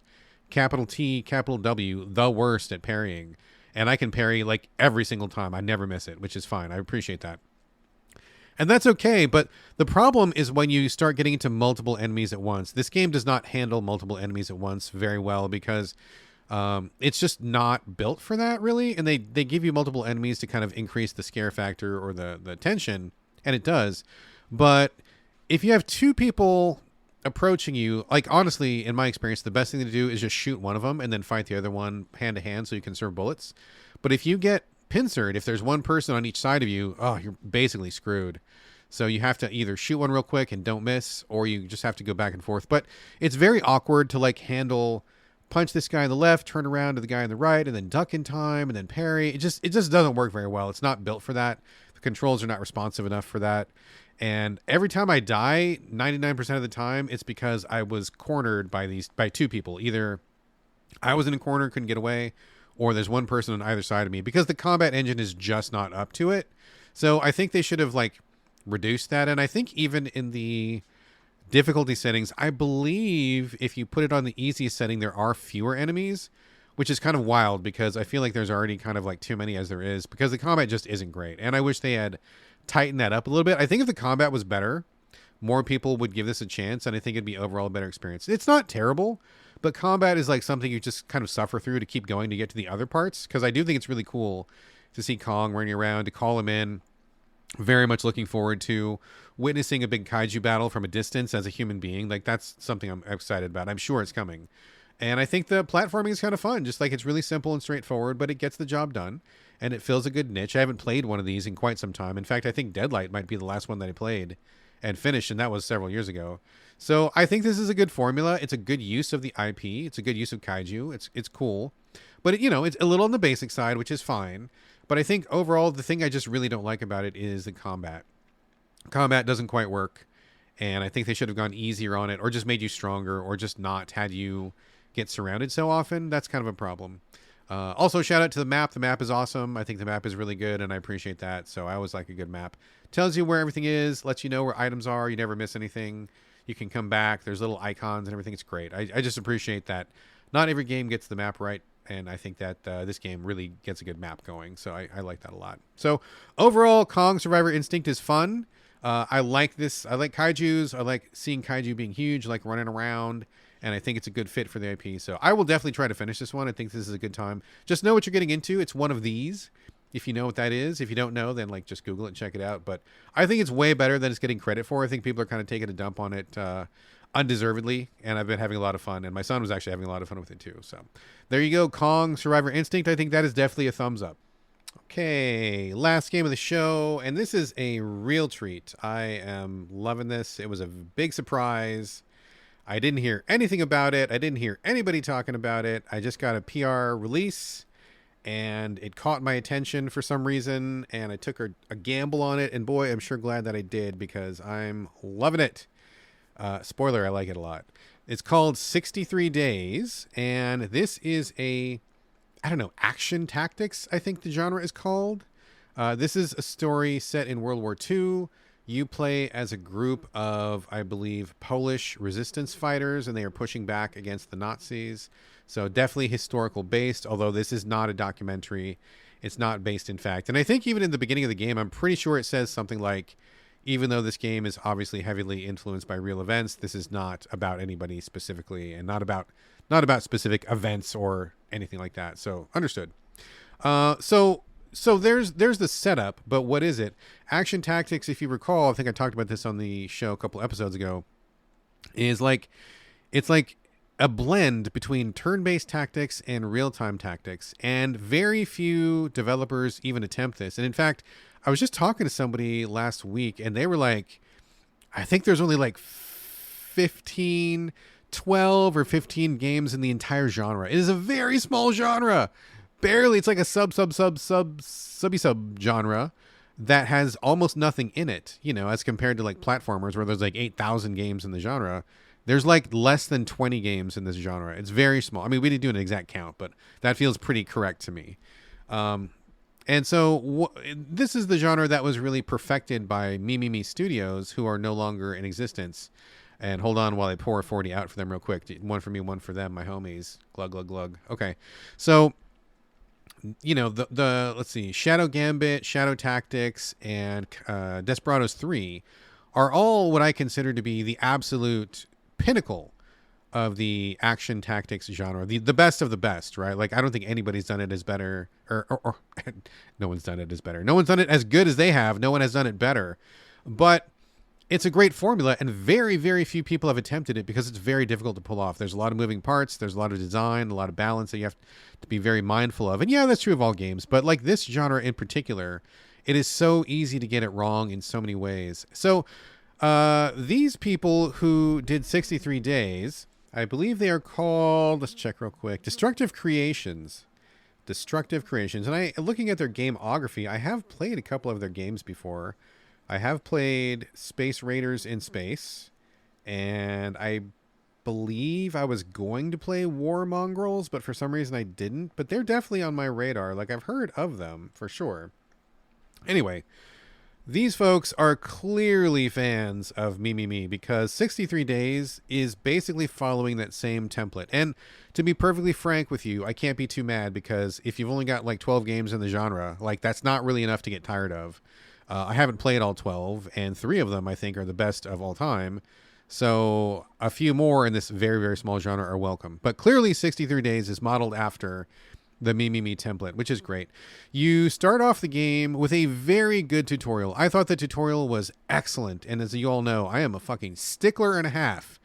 Capital T, capital W, the worst at parrying. And I can parry like every single time. I never miss it, which is fine. I appreciate that. And that's okay, but the problem is when you start getting into multiple enemies at once. This game does not handle multiple enemies at once very well because it's just not built for that, really. And they give you multiple enemies to kind of increase the scare factor or the tension, and it does. But if you have two people approaching you, like honestly, in my experience, the best thing to do is just shoot one of them and then fight the other one hand to hand so you can serve bullets. But if you get pincered, if there's one person on each side of you, oh, you're basically screwed. So you have to either shoot one real quick and don't miss, or you just have to go back and forth. But it's very awkward to like punch this guy on the left, turn around to the guy on the right, and then duck in time and then parry. It just doesn't work very well. It's not built for that. The controls are not responsive enough for that. And every time I die, 99% of the time, it's because I was cornered by two people. Either I was in a corner, couldn't get away, or there's one person on either side of me because the combat engine is just not up to it. So I think they should have like reduced that. And I think even in the difficulty settings, I believe if you put it on the easiest setting, there are fewer enemies, which is kind of wild because I feel like there's already kind of like too many as there is because the combat just isn't great. And I wish they had tightened that up a little bit. I think if the combat was better, more people would give this a chance, and I think it'd be overall a better experience. It's not terrible, but combat is like something you just kind of suffer through to keep going to get to the other parts, because I do think it's really cool to see Kong running around, to call him in. Very much looking forward to witnessing a big kaiju battle from a distance as a human being. Like, that's something I'm excited about. I'm sure it's coming. And I think the platforming is kind of fun. Just like, it's really simple and straightforward, but it gets the job done. And it fills a good niche. I haven't played one of these in quite some time. In fact, I think Deadlight might be the last one that I played and finished, and that was several years ago. So I think this is a good formula. It's a good use of the IP. It's a good use of kaiju. It's cool. But, it's a little on the basic side, which is fine. But I think overall, the thing I just really don't like about it is the combat. Combat doesn't quite work. And I think they should have gone easier on it, or just made you stronger, or just not had you get surrounded so often. That's kind of a problem. Also, shout out to the map. The map is awesome. I think the map is really good, and I appreciate that. So I always like a good map. Tells you where everything is, lets you know where items are. You never miss anything. You can come back. There's little icons and everything. It's great. I just appreciate that. Not every game gets the map right, and I think that this game really gets a good map going. So I like that a lot. So overall, Kong Survivor Instinct is fun. I like this. I like kaijus. I like seeing kaiju being huge, I like running around. And I think it's a good fit for the IP. So I will definitely try to finish this one. I think this is a good time. Just know what you're getting into. It's one of these. If you know what that is. If you don't know, then just Google it and check it out. But I think it's way better than it's getting credit for. I think people are kind of taking a dump on it undeservedly. And I've been having a lot of fun. And my son was actually having a lot of fun with it too. So there you go. Kong Survivor Instinct. I think that is definitely a thumbs up. Okay, last game of the show. And this is a real treat. I am loving this. It was a big surprise. I didn't hear anything about it. I didn't hear anybody talking about it. I just got a PR release, and it caught my attention for some reason, and I took a gamble on it, and boy, I'm sure glad that I did, because I'm loving it. Spoiler, I like it a lot. It's called 63 Days, and this is action tactics, I think the genre is called. This is a story set in World War II. You play as a group of, I believe, Polish resistance fighters, and they are pushing back against the Nazis. So definitely historical based, although this is not a documentary. It's not based in fact. And I think even in the beginning of the game, I'm pretty sure it says something like, even though this game is obviously heavily influenced by real events, this is not about anybody specifically, and not about specific events or anything like that. So understood. So there's the setup, but what is it? Action tactics, if you recall, I think I talked about this on the show a couple episodes ago, it's like a blend between turn-based tactics and real-time tactics, and very few developers even attempt this. And in fact, I was just talking to somebody last week, and they were like, I think there's only like 15 12 or 15 games in the entire genre. It is a very small genre. Barely. It's like a sub genre that has almost nothing in it, you know, as compared to like platformers where there's like 8,000 games in the genre. There's like less than 20 games in this genre. It's very small. I mean, we didn't do an exact count, but that feels pretty correct to me. And so this is the genre that was really perfected by Me Studios, who are no longer in existence. And hold on while I pour 40 out for them real quick. One for me, one for them, my homies. Glug, glug, glug. Okay. So, you know, the let's see, Shadow Gambit, Shadow Tactics, and Desperados 3 are all what I consider to be the absolute pinnacle of the action tactics genre, the best of the best, right? Like, I don't think anybody's done it as better, or no one's done it as better. No one's done it as good as they have. No one has done it better. But it's a great formula, and very, very few people have attempted it because it's very difficult to pull off. There's a lot of moving parts. There's a lot of design, a lot of balance that you have to be very mindful of. And yeah, that's true of all games. But like this genre in particular, it is so easy to get it wrong in so many ways. So these people who did 63 Days, I believe they are called, let's check real quick, Destructive Creations. And looking at their gameography, I have played a couple of their games before. I have played Space Raiders in Space, and I believe I was going to play War Mongrels, but for some reason I didn't. But they're definitely on my radar. Like, I've heard of them for sure. Anyway, these folks are clearly fans of Me, because 63 Days is basically following that same template. And to be perfectly frank with you, I can't be too mad, because if you've only got like 12 games in the genre, like, that's not really enough to get tired of. I haven't played all 12, and 3 of them I think are the best of all time. So a few more in this very, very small genre are welcome. But clearly 63 Days is modeled after the Me template, which is great. You start off the game with a very good tutorial. I thought the tutorial was excellent. And as you all know, I am a fucking stickler and a half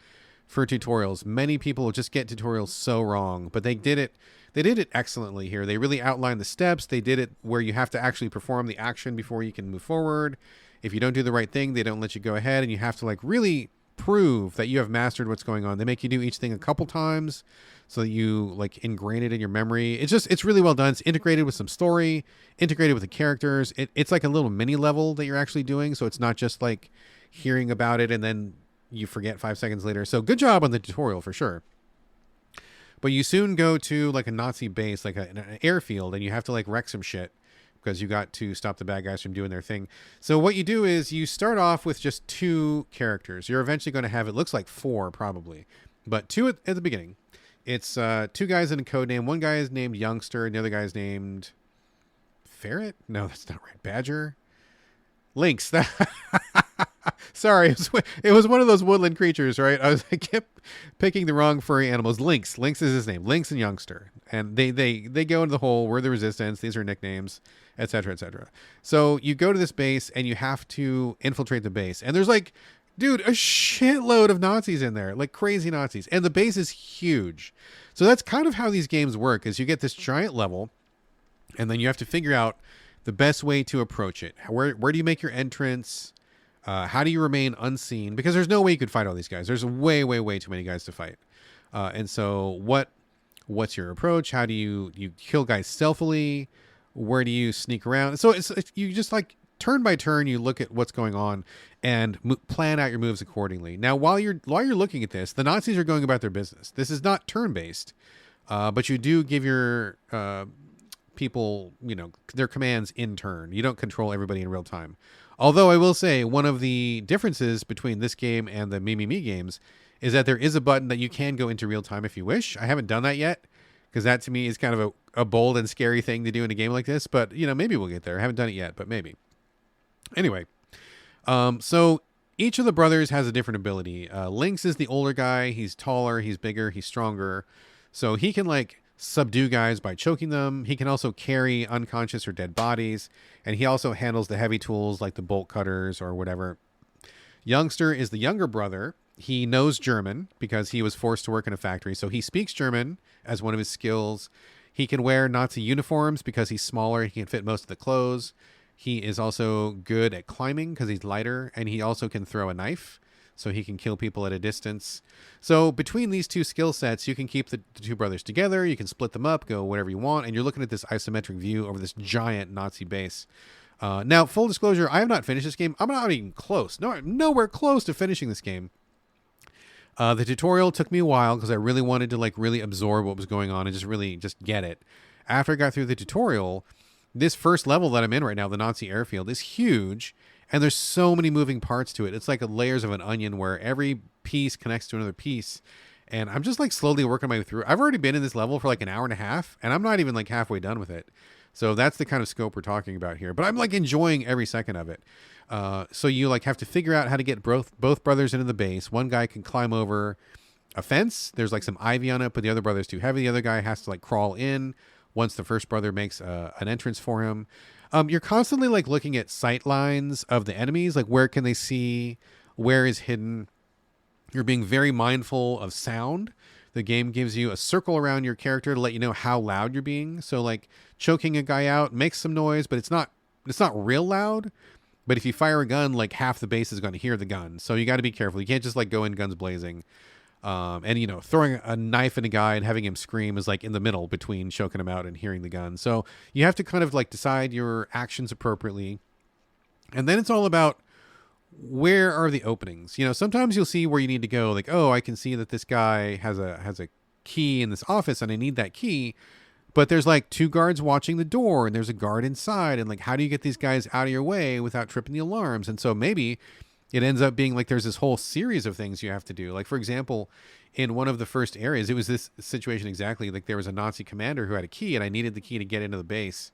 for tutorials. Many people just get tutorials so wrong, but they did it. They did it excellently here. They really outlined the steps. They did it where you have to actually perform the action before you can move forward. If you don't do the right thing, they don't let you go ahead, and you have to like really prove that you have mastered what's going on. They make you do each thing a couple times so that you like ingrain it in your memory. It's really well done. It's integrated with some story, integrated with the characters. It's like a little mini level that you're actually doing. So it's not just like hearing about it and then you forget 5 seconds later. So good job on the tutorial for sure. But you soon go to like a Nazi base, like an airfield, and you have to like wreck some shit because you got to stop the bad guys from doing their thing. So what you do is you start off with just 2 characters. You're eventually going to have, it looks like 4 probably, but 2 at the beginning. It's 2 guys in a code name. One guy is named Youngster, and the other guy is named Ferret? No, that's not right. Badger? Lynx. Sorry, it was one of those woodland creatures, right? I kept picking the wrong furry animals. Lynx. Lynx is his name. Lynx and Youngster. And they go into the hole. We're the resistance. These are nicknames, etc., etc. So you go to this base and you have to infiltrate the base. And there's like, dude, a shitload of Nazis in there, like crazy Nazis. And the base is huge. So that's kind of how these games work, is you get this giant level and then you have to figure out the best way to approach it. Where do you make your entrance? How do you remain unseen? Because there's no way you could fight all these guys. There's way, way, way too many guys to fight. And so what's your approach? How do you kill guys stealthily? Where do you sneak around? So it's you just like turn by turn, you look at what's going on and plan out your moves accordingly. Now, while you're looking at this, the Nazis are going about their business. This is not turn-based, but you do give your people, you know, their commands in turn. You don't control everybody in real time. Although I will say one of the differences between this game and the Me games is that there is a button that you can go into real time if you wish. I haven't done that yet because that to me is kind of a bold and scary thing to do in a game like this. But, you know, maybe we'll get there. I haven't done it yet, but maybe. Anyway, so each of the brothers has a different ability. Lynx is the older guy. He's taller, he's bigger, he's stronger. So he can like subdue guys by choking them. He can also carry unconscious or dead bodies, and he also handles the heavy tools like the bolt cutters or whatever. Youngster is the younger brother. He knows German because he was forced to work in a factory, so he speaks German as one of his skills. He can wear Nazi uniforms because he's smaller. He can fit most of the clothes. He is also good at climbing because he's lighter, and he also can throw a knife. so he can kill people at a distance. So between these two skill sets, you can keep the two brothers together. You can split them up, go whatever you want, and you're looking at this isometric view over this giant Nazi base. Now, full disclosure, I have not finished this game. I'm not even close. Nowhere close to finishing this game. The tutorial took me a while because I really wanted to like really absorb what was going on and just get it. After I got through the tutorial, this first level that I'm in right now, the Nazi airfield, is huge, and there's so many moving parts to it. It's like layers of an onion where every piece connects to another piece, and I'm just like slowly working my way through. I've already been in this level for like an hour and a half, and I'm not even like halfway done with it. So that's the kind of scope we're talking about here. But I'm like enjoying every second of it. So you like have to figure out how to get both brothers into the base. One guy can climb over a fence. There's like some ivy on it, but the other brother's too heavy. The other guy has to like crawl in once the first brother makes an entrance for him. You're constantly like looking at sight lines of the enemies, like where can they see, where is hidden. You're being very mindful of sound. The game gives you a circle around your character to let you know how loud you're being. So like choking a guy out makes some noise, but it's not real loud. But if you fire a gun, like half the base is going to hear the gun. So you got to be careful. You can't just like go in guns blazing. And you know, throwing a knife at a guy and having him scream is like in the middle between choking him out and hearing the gun. So you have to kind of like decide your actions appropriately. And then it's all about where are the openings. You know, sometimes you'll see where you need to go. Like, oh, I can see that this guy has a key in this office and I need that key. But there's like two guards watching the door and there's a guard inside. And like, how do you get these guys out of your way without tripping the alarms? And so maybe it ends up being like there's this whole series of things you have to do. Like, for example, in one of the first areas, it was this situation exactly. Like there was a Nazi commander who had a key and I needed the key to get into the base,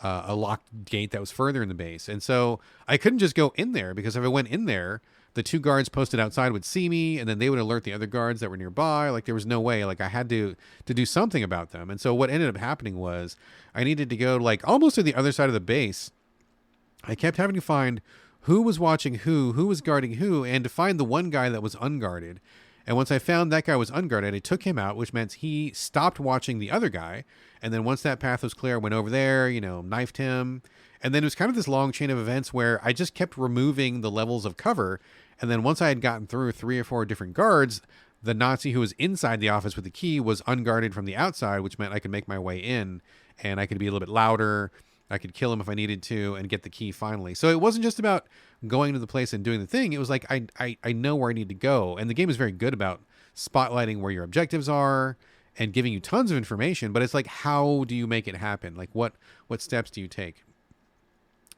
a locked gate that was further in the base. And so I couldn't just go in there because if I went in there, the two guards posted outside would see me and then they would alert the other guards that were nearby. Like there was no way, like I had to do something about them. And so what ended up happening was I needed to go like almost to the other side of the base. I kept having to find who was watching who was guarding who, and to find the one guy that was unguarded. And once I found that guy was unguarded, I took him out, which meant he stopped watching the other guy. And then once that path was clear, I went over there, you know, knifed him. And then it was kind of this long chain of events where I just kept removing the levels of cover. And then once I had gotten through 3 or 4 different guards, the Nazi who was inside the office with the key was unguarded from the outside, which meant I could make my way in and I could be a little bit louder. I could kill him if I needed to and get the key finally. So it wasn't just about going to the place and doing the thing. It was like I know where I need to go. And the game is very good about spotlighting where your objectives are and giving you tons of information. But it's like, how do you make it happen? Like what steps do you take?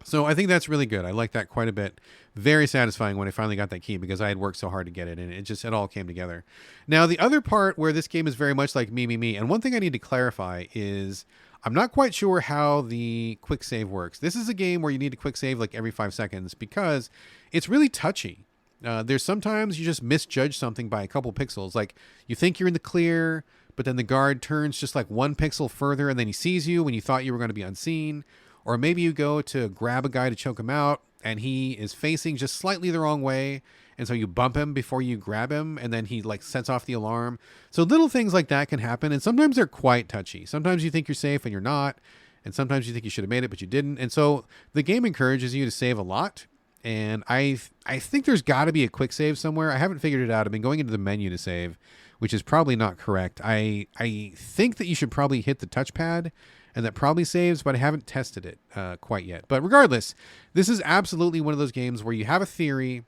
So I think that's really good. I like that quite a bit. Very satisfying when I finally got that key because I had worked so hard to get it and it all came together. Now, the other part where this game is very much like me. And one thing I need to clarify is I'm not quite sure how the quick save works. This is a game where you need to quick save like every 5 seconds because it's really touchy. There's sometimes you just misjudge something by a couple pixels. Like you think you're in the clear, but then the guard turns just like 1 pixel further and then he sees you when you thought you were going to be unseen. Or maybe you go to grab a guy to choke him out and he is facing just slightly the wrong way. And so you bump him before you grab him and then he like sets off the alarm. So little things like that can happen. And sometimes they're quite touchy. Sometimes you think you're safe and you're not. And sometimes you think you should have made it, but you didn't. And so the game encourages you to save a lot. And I think there's got to be a quick save somewhere. I haven't figured it out. I've been going into the menu to save, which is probably not correct. I think that you should probably hit the touchpad and that probably saves, but I haven't tested it quite yet. But regardless, this is absolutely one of those games where you have a theory,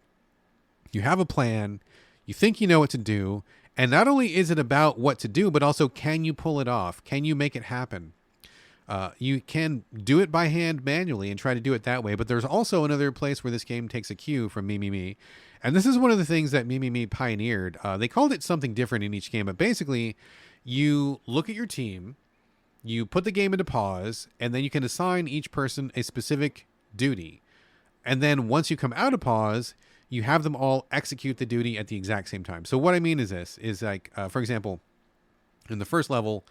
you have a plan, you think you know what to do, and not only is it about what to do, but also can you pull it off? Can you make it happen? You can do it by hand manually and try to do it that way, but there's also another place where this game takes a cue from Me. And this is one of the things that Me pioneered. They called it something different in each game, but basically you look at your team, you put the game into pause, and then you can assign each person a specific duty. And then once you come out of pause, you have them all execute the duty at the exact same time. So what I mean is this, is like, for example, in the first level,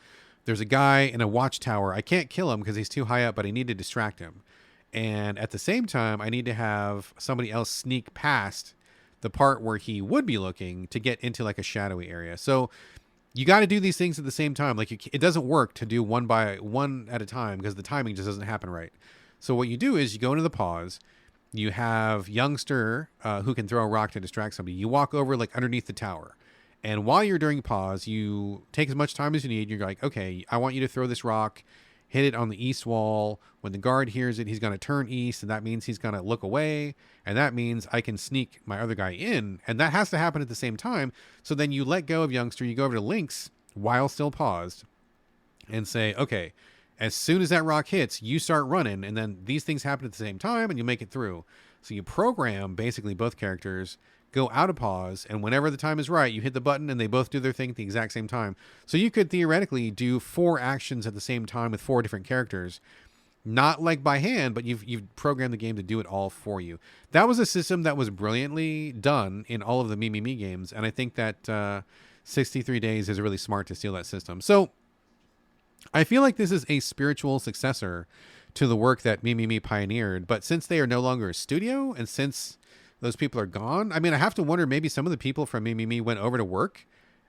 there's a guy in a watchtower. I can't kill him because he's too high up, but I need to distract him. And at the same time, I need to have somebody else sneak past the part where he would be looking to get into like a shadowy area. So you got to do these things at the same time. Like it doesn't work to do one at a time because the timing just doesn't happen right. So what you do is you go into the pause, You have youngster who can throw a rock to distract somebody. You walk over like underneath the tower. And while you're doing pause, you take as much time as you need. You're like, okay, I want you to throw this rock, hit it on the east wall. When the guard hears it, he's going to turn east, and that means he's going to look away. And that means I can sneak my other guy in. And that has to happen at the same time. So then you let go of youngster, you go over to Lynx while still paused and say, okay, as soon as that rock hits, you start running. And then these things happen at the same time and you make it through. So you program basically both characters, go out of pause, and whenever the time is right, you hit the button and they both do their thing at the exact same time. So you could theoretically do 4 actions at the same time with 4 different characters. Not like by hand, but you've programmed the game to do it all for you. That was a system that was brilliantly done in all of the Me games, and I think that 63 Days is really smart to steal that system. So I feel like this is a spiritual successor to the work that Me pioneered, but since they are no longer a studio, and since those people are gone, I mean, I have to wonder, maybe some of the people from Me went over to work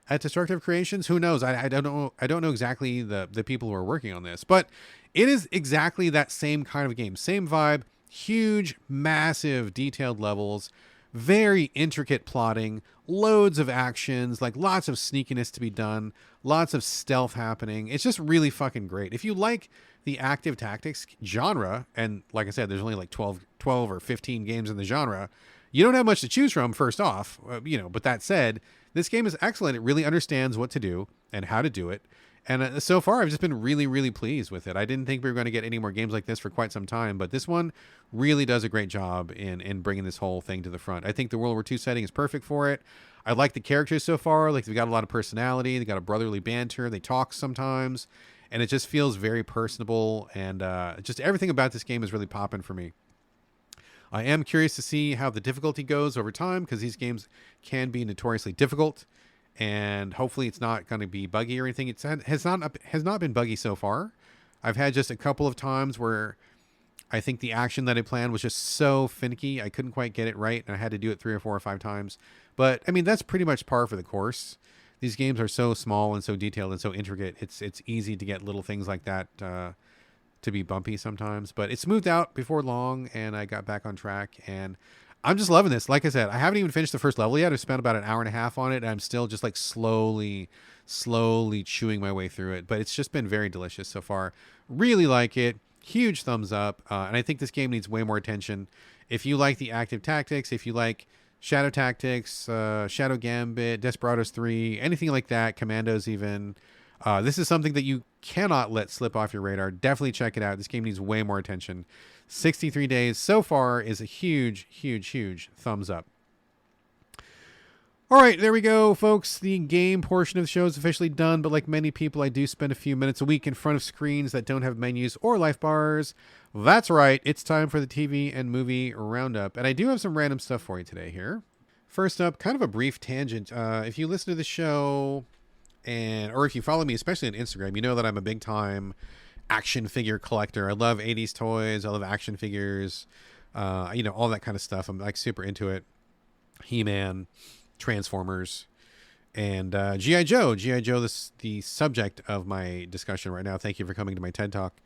at Destructive Creations. Who knows? I don't know. I don't know exactly the people who are working on this, but it is exactly that same kind of game. Same vibe, huge, massive, detailed levels, very intricate plotting, loads of actions, like lots of sneakiness to be done, lots of stealth happening. It's just really fucking great. If you like the active tactics genre, and like I said, there's only like 12 or 15 games in the genre, you don't have much to choose from, first off, but that said, this game is excellent. It really understands what to do and how to do it. And so far, I've just been really, really pleased with it. I didn't think we were going to get any more games like this for quite some time, but this one really does a great job in bringing this whole thing to the front. I think the World War II setting is perfect for it. I like the characters so far. Like, they've got a lot of personality. They got a brotherly banter. They talk sometimes, and it just feels very personable. And just everything about this game is really popping for me. I am curious to see how the difficulty goes over time, because these games can be notoriously difficult. And hopefully it's not going to be buggy or anything. It has not been buggy so far. I've had just a couple of times where I think the action that I planned was just so finicky. I couldn't quite get it right, and I had to do it 3 or 4 or 5 times. But I mean, that's pretty much par for the course. These games are so small and so detailed and so intricate. It's easy to get little things like that to be bumpy sometimes. But it smoothed out before long, and I got back on track. And I'm just loving this. Like I said, I haven't even finished the first level yet. I've spent about an hour and a half on it, and I'm still just like slowly chewing my way through it. But it's just been very delicious so far. Really like it. Huge thumbs up. And I think this game needs way more attention. If you like the active tactics, if you like Shadow Tactics, Shadow Gambit, Desperados 3, anything like that, Commandos even, this is something that you cannot let slip off your radar. Definitely check it out. This game needs way more attention. 63 Days so far is a huge, huge, huge thumbs up. All right, there we go, folks. The game portion of the show is officially done, but like many people, I do spend a few minutes a week in front of screens that don't have menus or life bars. That's right, it's time for the TV and movie roundup, and I do have some random stuff for you today here. First up, kind of a brief tangent. If you listen to the show, or if you follow me, especially on Instagram, you know that I'm a big time action figure collector. I love 80s toys. I love action figures, all that kind of stuff. I'm like super into it. He-Man, Transformers, and G.I. Joe. G.I. Joe, the subject of my discussion right now. Thank you for coming to my TED Talk.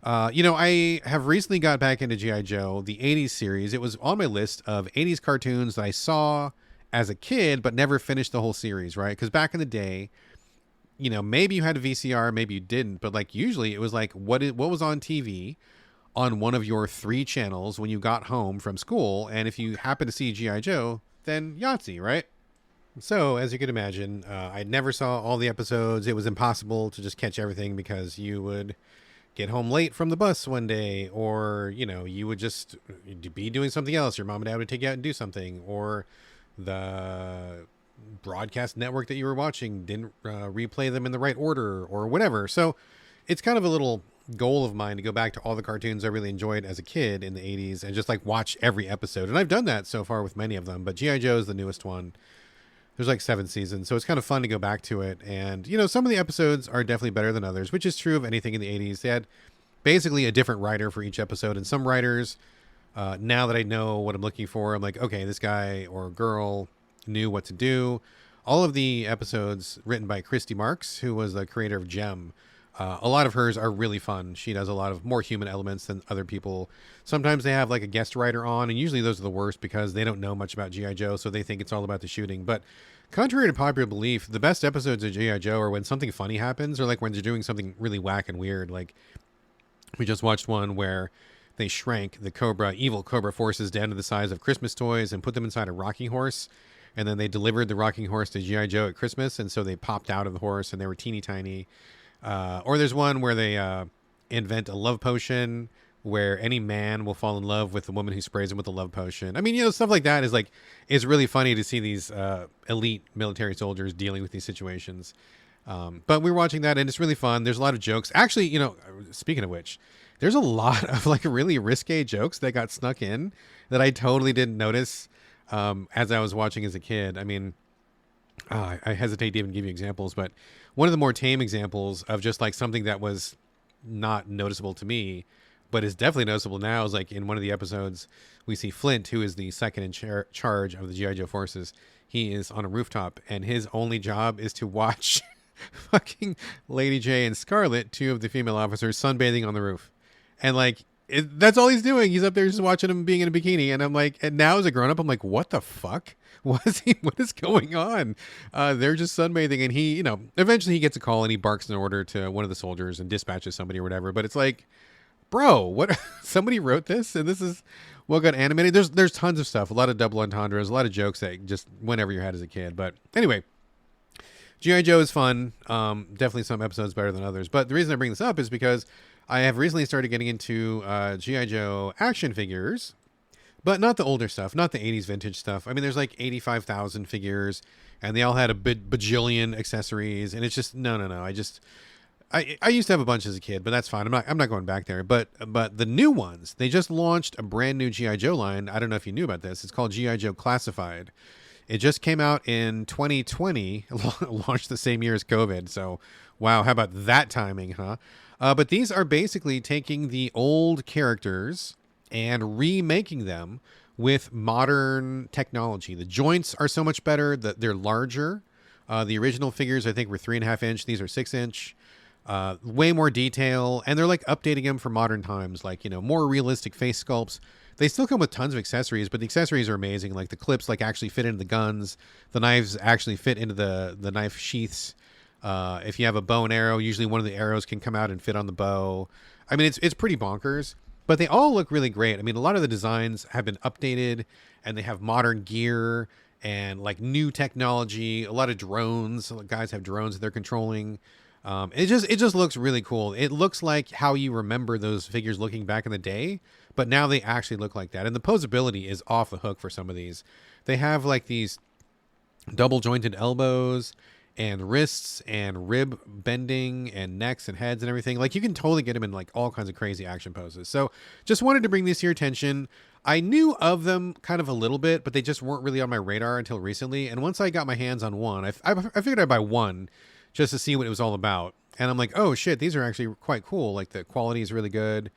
I have recently got back into G.I. Joe, the 80s series. It was on my list of 80s cartoons that I saw as a kid, but never finished the whole series, right? Because back in the day, maybe you had a VCR, maybe you didn't, but like usually it was like what was on TV on one of your 3 channels when you got home from school, and if you happen to see G.I. Joe, then Yahtzee, right? So as you can imagine, I never saw all the episodes. It was impossible to just catch everything because you would get home late from the bus one day, or you would just be doing something else. Your mom and dad would take you out and do something, or the broadcast network that you were watching didn't replay them in the right order or whatever. So it's kind of a little goal of mine to go back to all the cartoons I really enjoyed as a kid in the 80s and just like watch every episode. And I've done that so far with many of them, but G.I. Joe is the newest one. There's like 7 seasons, so it's kind of fun to go back to it. And some of the episodes are definitely better than others, which is true of anything in the 80s. They had basically a different writer for each episode, and some writers, now that I know what I'm looking for, I'm like, okay, this guy or girl knew what to do. All of the episodes written by Christy Marks, who was the creator of Gem, A lot of hers are really fun. She does a lot of more human elements than other people. Sometimes they have like a guest writer on, and usually those are the worst because they don't know much about G.I. Joe, so they think it's all about the shooting. But contrary to popular belief, the best episodes of G.I. Joe are when something funny happens, or like when they're doing something really whack and weird. Like we just watched one where they shrank the evil Cobra forces down to the size of Christmas toys and put them inside a rocking horse. And then they delivered the rocking horse to G.I. Joe at Christmas, and so they popped out of the horse and they were teeny tiny. Or there's one where they invent a love potion where any man will fall in love with the woman who sprays him with the love potion. I mean, stuff like that is really funny to see these elite military soldiers dealing with these situations. But we were watching that, and it's really fun. There's a lot of jokes. Actually, speaking of which, there's a lot of like really risque jokes that got snuck in that I totally didn't notice as I was watching as a kid. I mean, I hesitate to even give you examples, but one of the more tame examples of just like something that was not noticeable to me, but is definitely noticeable now, is like in one of the episodes, we see Flint, who is the second in charge of the G.I. Joe forces. He is on a rooftop, and his only job is to watch fucking Lady J and Scarlet, two of the female officers, sunbathing on the roof. And like, that's all he's doing. He's up there just watching them being in a bikini. And I'm like, and now as a grown up, I'm like, what the fuck? What is going on? They're just sunbathing, and he, eventually he gets a call and he barks an order to one of the soldiers and dispatches somebody or whatever. But it's like, bro, what? Somebody wrote this, and this is what got animated. There's tons of stuff, a lot of double entendres, a lot of jokes that just went over your head as a kid. But anyway, G.I. Joe is fun. Definitely some episodes better than others. But the reason I bring this up is because I have recently started getting into G.I. Joe action figures, but not the older stuff, not the 80s vintage stuff. I mean, there's like 85,000 figures, and they all had a bajillion accessories, and it's just, no. I used to have a bunch as a kid, but that's fine. I'm not going back there. But the new ones, they just launched a brand new G.I. Joe line. I don't know if you knew about this. It's called G.I. Joe Classified. It just came out in 2020, launched the same year as COVID. So, wow, how about that timing, huh? But these are basically taking the old characters and remaking them with modern technology. The joints are so much better. They're larger. The original figures, I think, were 3.5 inch. These are 6 inch. Way more detail. And they're like updating them for modern times. Like, more realistic face sculpts. They still come with tons of accessories, but the accessories are amazing. Like the clips like actually fit into the guns. The knives actually fit into the knife sheaths. If you have a bow and arrow, usually one of the arrows can come out and fit on the bow. I mean, it's pretty bonkers, but they all look really great. I mean, a lot of the designs have been updated, and they have modern gear and like new technology. A lot of drones. Guys have drones that they're controlling. It just looks really cool. It looks like how you remember those figures looking back in the day, but now they actually look like that. And the posability is off the hook for some of these. They have like these double jointed elbows and wrists and rib bending and necks and heads and everything. Like you can totally get them in like all kinds of crazy action poses. So just wanted to bring this to your attention. I knew of them kind of a little bit, but they just weren't really on my radar until recently. And once I got my hands on one, I figured I'd buy one just to see what it was all about. And I'm like, oh shit, these are actually quite cool. Like the quality is really good.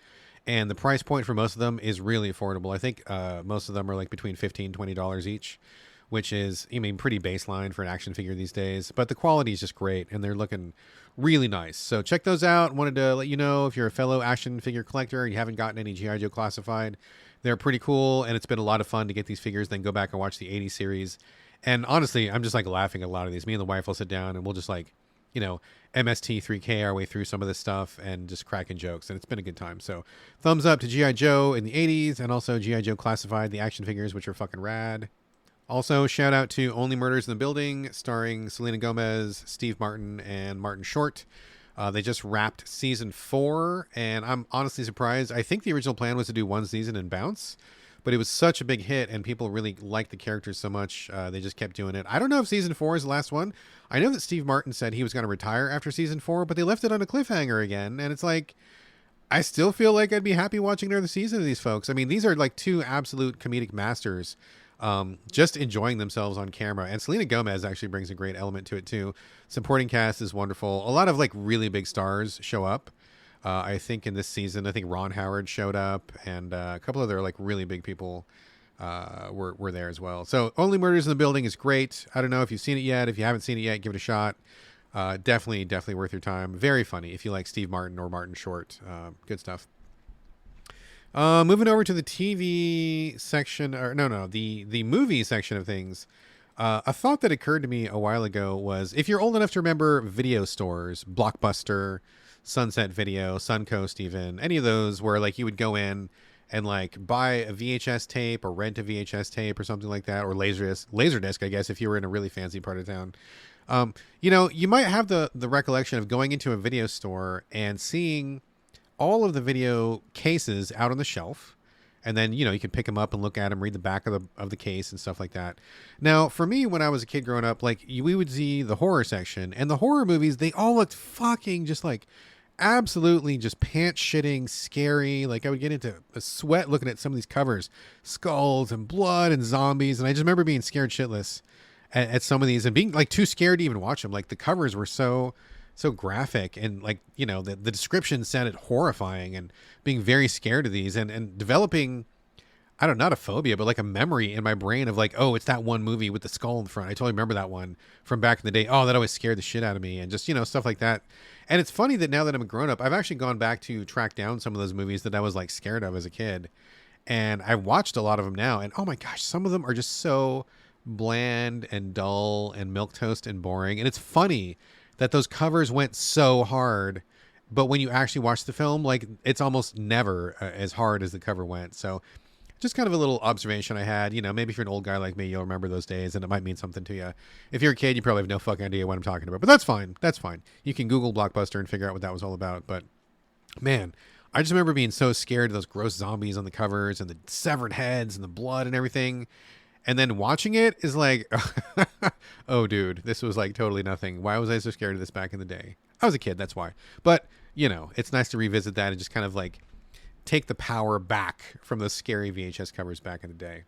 And the price point for most of them is really affordable. I think most of them are like between $15, $20 each, which is, pretty baseline for an action figure these days. But the quality is just great, and they're looking really nice. So check those out. Wanted to let you know, if you're a fellow action figure collector and you haven't gotten any G.I. Joe Classified, they're pretty cool, and it's been a lot of fun to get these figures, then go back and watch the 80s series. And honestly, I'm just like laughing at a lot of these. Me and the wife will sit down, and we'll just like, MST3K our way through some of this stuff and just cracking jokes, and it's been a good time. So thumbs up to G.I. Joe in the 80s, and also G.I. Joe Classified, the action figures, which are fucking rad. Also, shout out to Only Murders in the Building, starring Selena Gomez, Steve Martin, and Martin Short. They just wrapped season 4, and I'm honestly surprised. I think the original plan was to do one season and bounce, but it was such a big hit, and people really liked the characters so much, they just kept doing it. I don't know if season 4 is the last one. I know that Steve Martin said he was going to retire after season 4, but they left it on a cliffhanger again, and it's like, I still feel like I'd be happy watching another season of these folks. I mean, these are like two absolute comedic masters, just enjoying themselves on camera. And Selena Gomez actually brings a great element to it too. Supporting cast is wonderful. A lot of like really big stars show up. I think in this season, I think Ron Howard showed up, and a couple other like really big people were there as well. So Only Murders in the Building is great. I don't know if you've seen it yet. If you haven't seen it yet, give it a shot. Definitely worth your time. Very funny if you like Steve Martin or Martin Short. Good stuff. Moving over to the TV section, or no, the movie section of things. A thought that occurred to me a while ago was, if you're old enough to remember video stores, Blockbuster, Sunset Video, Suncoast, even any of those, where like you would go in and like buy a VHS tape or rent a VHS tape or something like that, or laserdisc, I guess, if you were in a really fancy part of town. You might have the recollection of going into a video store and seeing all of the video cases out on the shelf, and then you can pick them up and look at them, read the back of the case and stuff like that. Now, for me, when I was a kid growing up, like we would see the horror section, and the horror movies, they all looked fucking just like absolutely just pants shitting scary. Like I would get into a sweat looking at some of these covers, skulls and blood and zombies, and I just remember being scared shitless at some of these and being like too scared to even watch them. Like the covers were so graphic, and like the description sounded horrifying, and being very scared of these, and developing, I don't know, not a phobia, but like a memory in my brain of like, oh, it's that one movie with the skull in the front. I totally remember that one from back in the day. Oh, that always scared the shit out of me, and just stuff like that. And it's funny that now that I'm a grown up, I've actually gone back to track down some of those movies that I was like scared of as a kid, and I've watched a lot of them now, and oh my gosh, some of them are just so bland and dull and milquetoast and boring. And it's funny that those covers went so hard, but when you actually watch the film, like it's almost never as hard as the cover went. So just kind of a little observation I had. Maybe if you're an old guy like me, you'll remember those days and it might mean something to you. If you're a kid, you probably have no fucking idea what I'm talking about, but that's fine. You can Google Blockbuster and figure out what that was all about. But man, I just remember being so scared of those gross zombies on the covers and the severed heads and the blood and everything. And then watching it is like, oh, dude, this was like totally nothing. Why was I so scared of this back in the day? I was a kid, that's why. But, it's nice to revisit that and just kind of like take the power back from those scary VHS covers back in the day.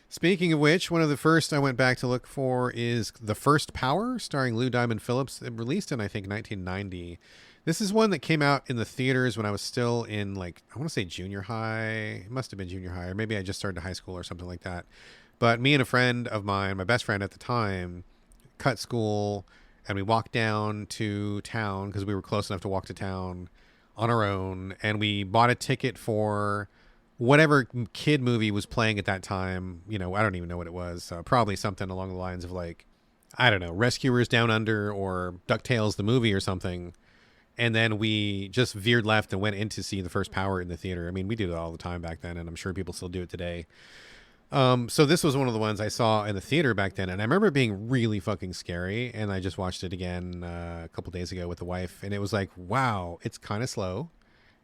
Speaking of which, one of the first I went back to look for is The First Power, starring Lou Diamond Phillips, released in, I think, 1990. This is one that came out in the theaters when I was still in, like, I want to say junior high. It must have been junior high, or maybe I just started high school or something like that. But me and a friend of mine, my best friend at the time, cut school, and we walked down to town because we were close enough to walk to town on our own, and we bought a ticket for whatever kid movie was playing at that time. I don't even know what it was. Probably something along the lines of like, I don't know, Rescuers Down Under or DuckTales the movie or something. And then we just veered left and went in to see The First Power in the theater. I mean, we did it all the time back then, and I'm sure people still do it today. So this was one of the ones I saw in the theater back then, and I remember it being really fucking scary, and I just watched it again a couple days ago with the wife, and it was like, wow, it's kind of slow,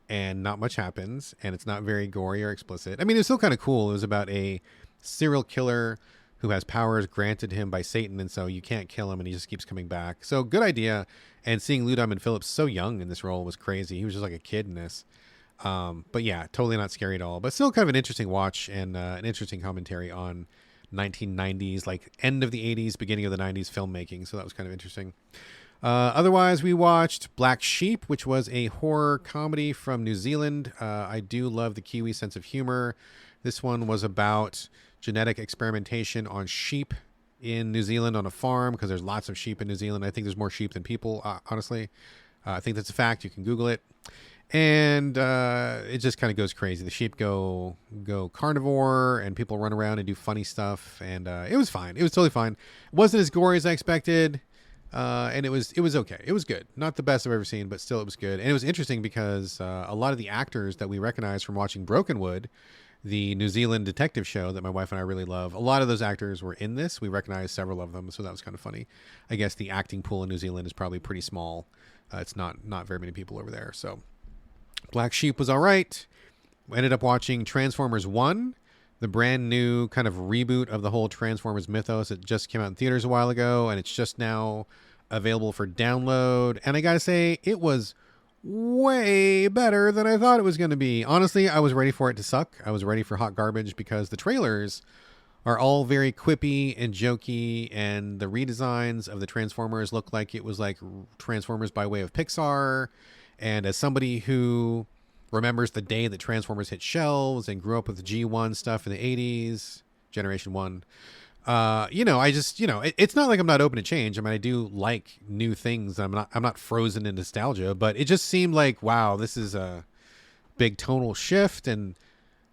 and not much happens, and it's not very gory or explicit. I mean, it's still kind of cool. It was about a serial killer who has powers granted him by Satan, and so you can't kill him, and he just keeps coming back. So good idea, and seeing Lou Diamond Phillips so young in this role was crazy. He was just like a kid in this. But yeah, totally not scary at all, but still kind of an interesting watch and an interesting commentary on 1990s, like end of the 80s, beginning of the 90s filmmaking. So that was kind of interesting. Otherwise, we watched Black Sheep, which was a horror comedy from New Zealand. I do love the Kiwi sense of humor. This one was about genetic experimentation on sheep in New Zealand on a farm, because there's lots of sheep in New Zealand. I think there's more sheep than people, honestly. I think that's a fact. You can Google it. And it just kind of goes crazy. The sheep go carnivore, and people run around and do funny stuff. And it was fine. It was totally fine. It wasn't as gory as I expected. And it was okay. It was good. Not the best I've ever seen, but still it was good. And it was interesting because a lot of the actors that we recognize from watching Brokenwood, the New Zealand detective show that my wife and I really love, a lot of those actors were in this. We recognized several of them, so that was kind of funny. I guess the acting pool in New Zealand is probably pretty small. It's not very many people over there. So Black Sheep was all right. We ended up watching Transformers 1, the brand new kind of reboot of the whole Transformers mythos. It just came out in theaters a while ago, and it's just now available for download. And I gotta say, it was way better than I thought it was going to be. Honestly, I was ready for it to suck. I was ready for hot garbage, because the trailers are all very quippy and jokey, and the redesigns of the Transformers look like it was like Transformers by way of Pixar. And as somebody who remembers the day that Transformers hit shelves and grew up with the G1 stuff in the 80s, Generation 1, I just, it's not like I'm not open to change. I mean, I do like new things. I'm not frozen in nostalgia, but it just seemed like, wow, this is a big tonal shift, and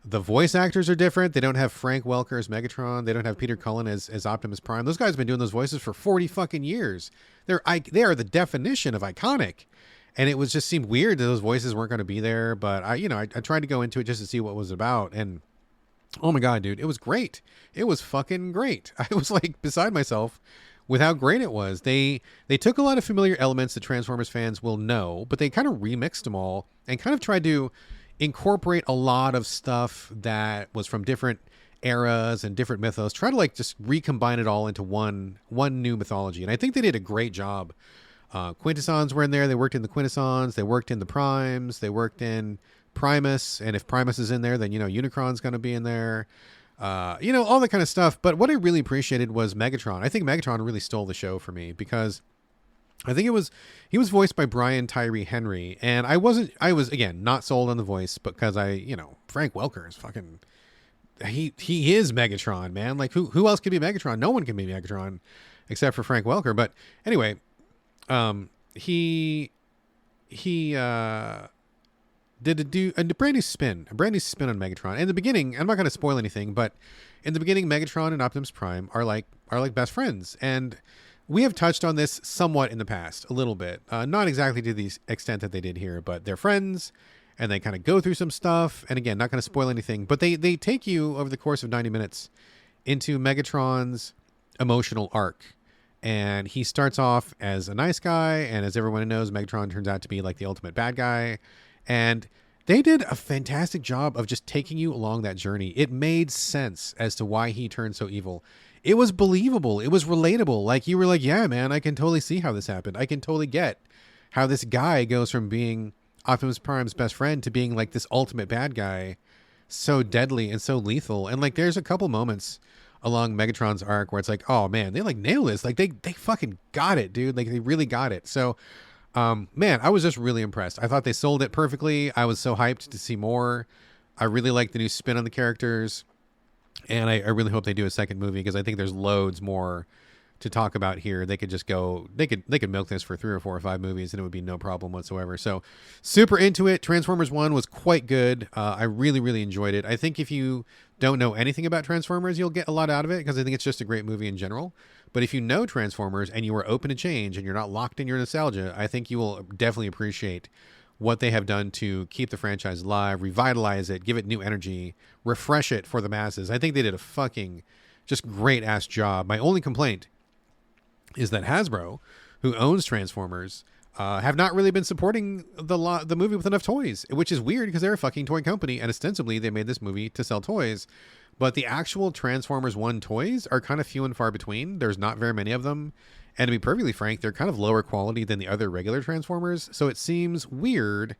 the voice actors are different. They don't have Frank Welker as Megatron. They don't have Peter Cullen as Optimus Prime. Those guys have been doing those voices for 40 fucking years. They are the definition of iconic. And it was just seemed weird that those voices weren't going to be there. But I tried to go into it just to see what it was about. And oh my God, dude, it was great. It was fucking great. I was like beside myself with how great it was. They took a lot of familiar elements that Transformers fans will know, but they kind of remixed them all and kind of tried to incorporate a lot of stuff that was from different eras and different mythos, try to like just recombine it all into one new mythology. And I think they did a great job. Quintessons were in there. They worked in the Quintessons. They worked in the Primes. They worked in Primus. And if Primus is in there, then, Unicron's going to be in there. All that kind of stuff. But what I really appreciated was Megatron. I think Megatron really stole the show for me because I think he was voiced by Brian Tyree Henry, and I was again not sold on the voice because Frank Welker is fucking, he is Megatron, man. Like who else could be Megatron? No one can be Megatron except for Frank Welker. But anyway, he did a brand new spin on Megatron. In the beginning, I'm not going to spoil anything, but in the beginning, Megatron and Optimus Prime are like best friends, and we have touched on this somewhat in the past, a little bit. Not exactly to the extent that they did here, but they're friends, and they kind of go through some stuff. And again, not going to spoil anything, but they take you over the course of 90 minutes into Megatron's emotional arc. And he starts off as a nice guy, and as everyone knows, Megatron turns out to be like the ultimate bad guy. And they did a fantastic job of just taking you along that journey. It made sense as to why he turned so evil. It was believable. It was relatable. Like you were like, yeah, man, I can totally see how this happened. I can totally get how this guy goes from being Optimus Prime's best friend to being like this ultimate bad guy, so deadly and so lethal. And like, there's a couple moments along Megatron's arc where it's like, oh man, they like nail this. Like they fucking got it, dude. Like they really got it. So, man, I was just really impressed. I thought they sold it perfectly. I was so hyped to see more. I really like the new spin on the characters. And I really hope they do a second movie because I think there's loads more to talk about here. They could just go, they could milk this for 3 or 4 or 5 movies and it would be no problem whatsoever. So super into it. Transformers 1 was quite good. I really, really enjoyed it. I think if you don't know anything about Transformers, you'll get a lot out of it because I think it's just a great movie in general. But if you know Transformers and you are open to change and you're not locked in your nostalgia, I think you will definitely appreciate what they have done to keep the franchise alive, revitalize it, give it new energy, refresh it for the masses. I think they did a fucking just great ass job. My only complaint is that Hasbro, who owns Transformers, have not really been supporting the movie with enough toys, which is weird because they're a fucking toy company and ostensibly they made this movie to sell toys. But the actual Transformers 1 toys are kind of few and far between. There's not very many of them. And to be perfectly frank, they're kind of lower quality than the other regular Transformers. So it seems weird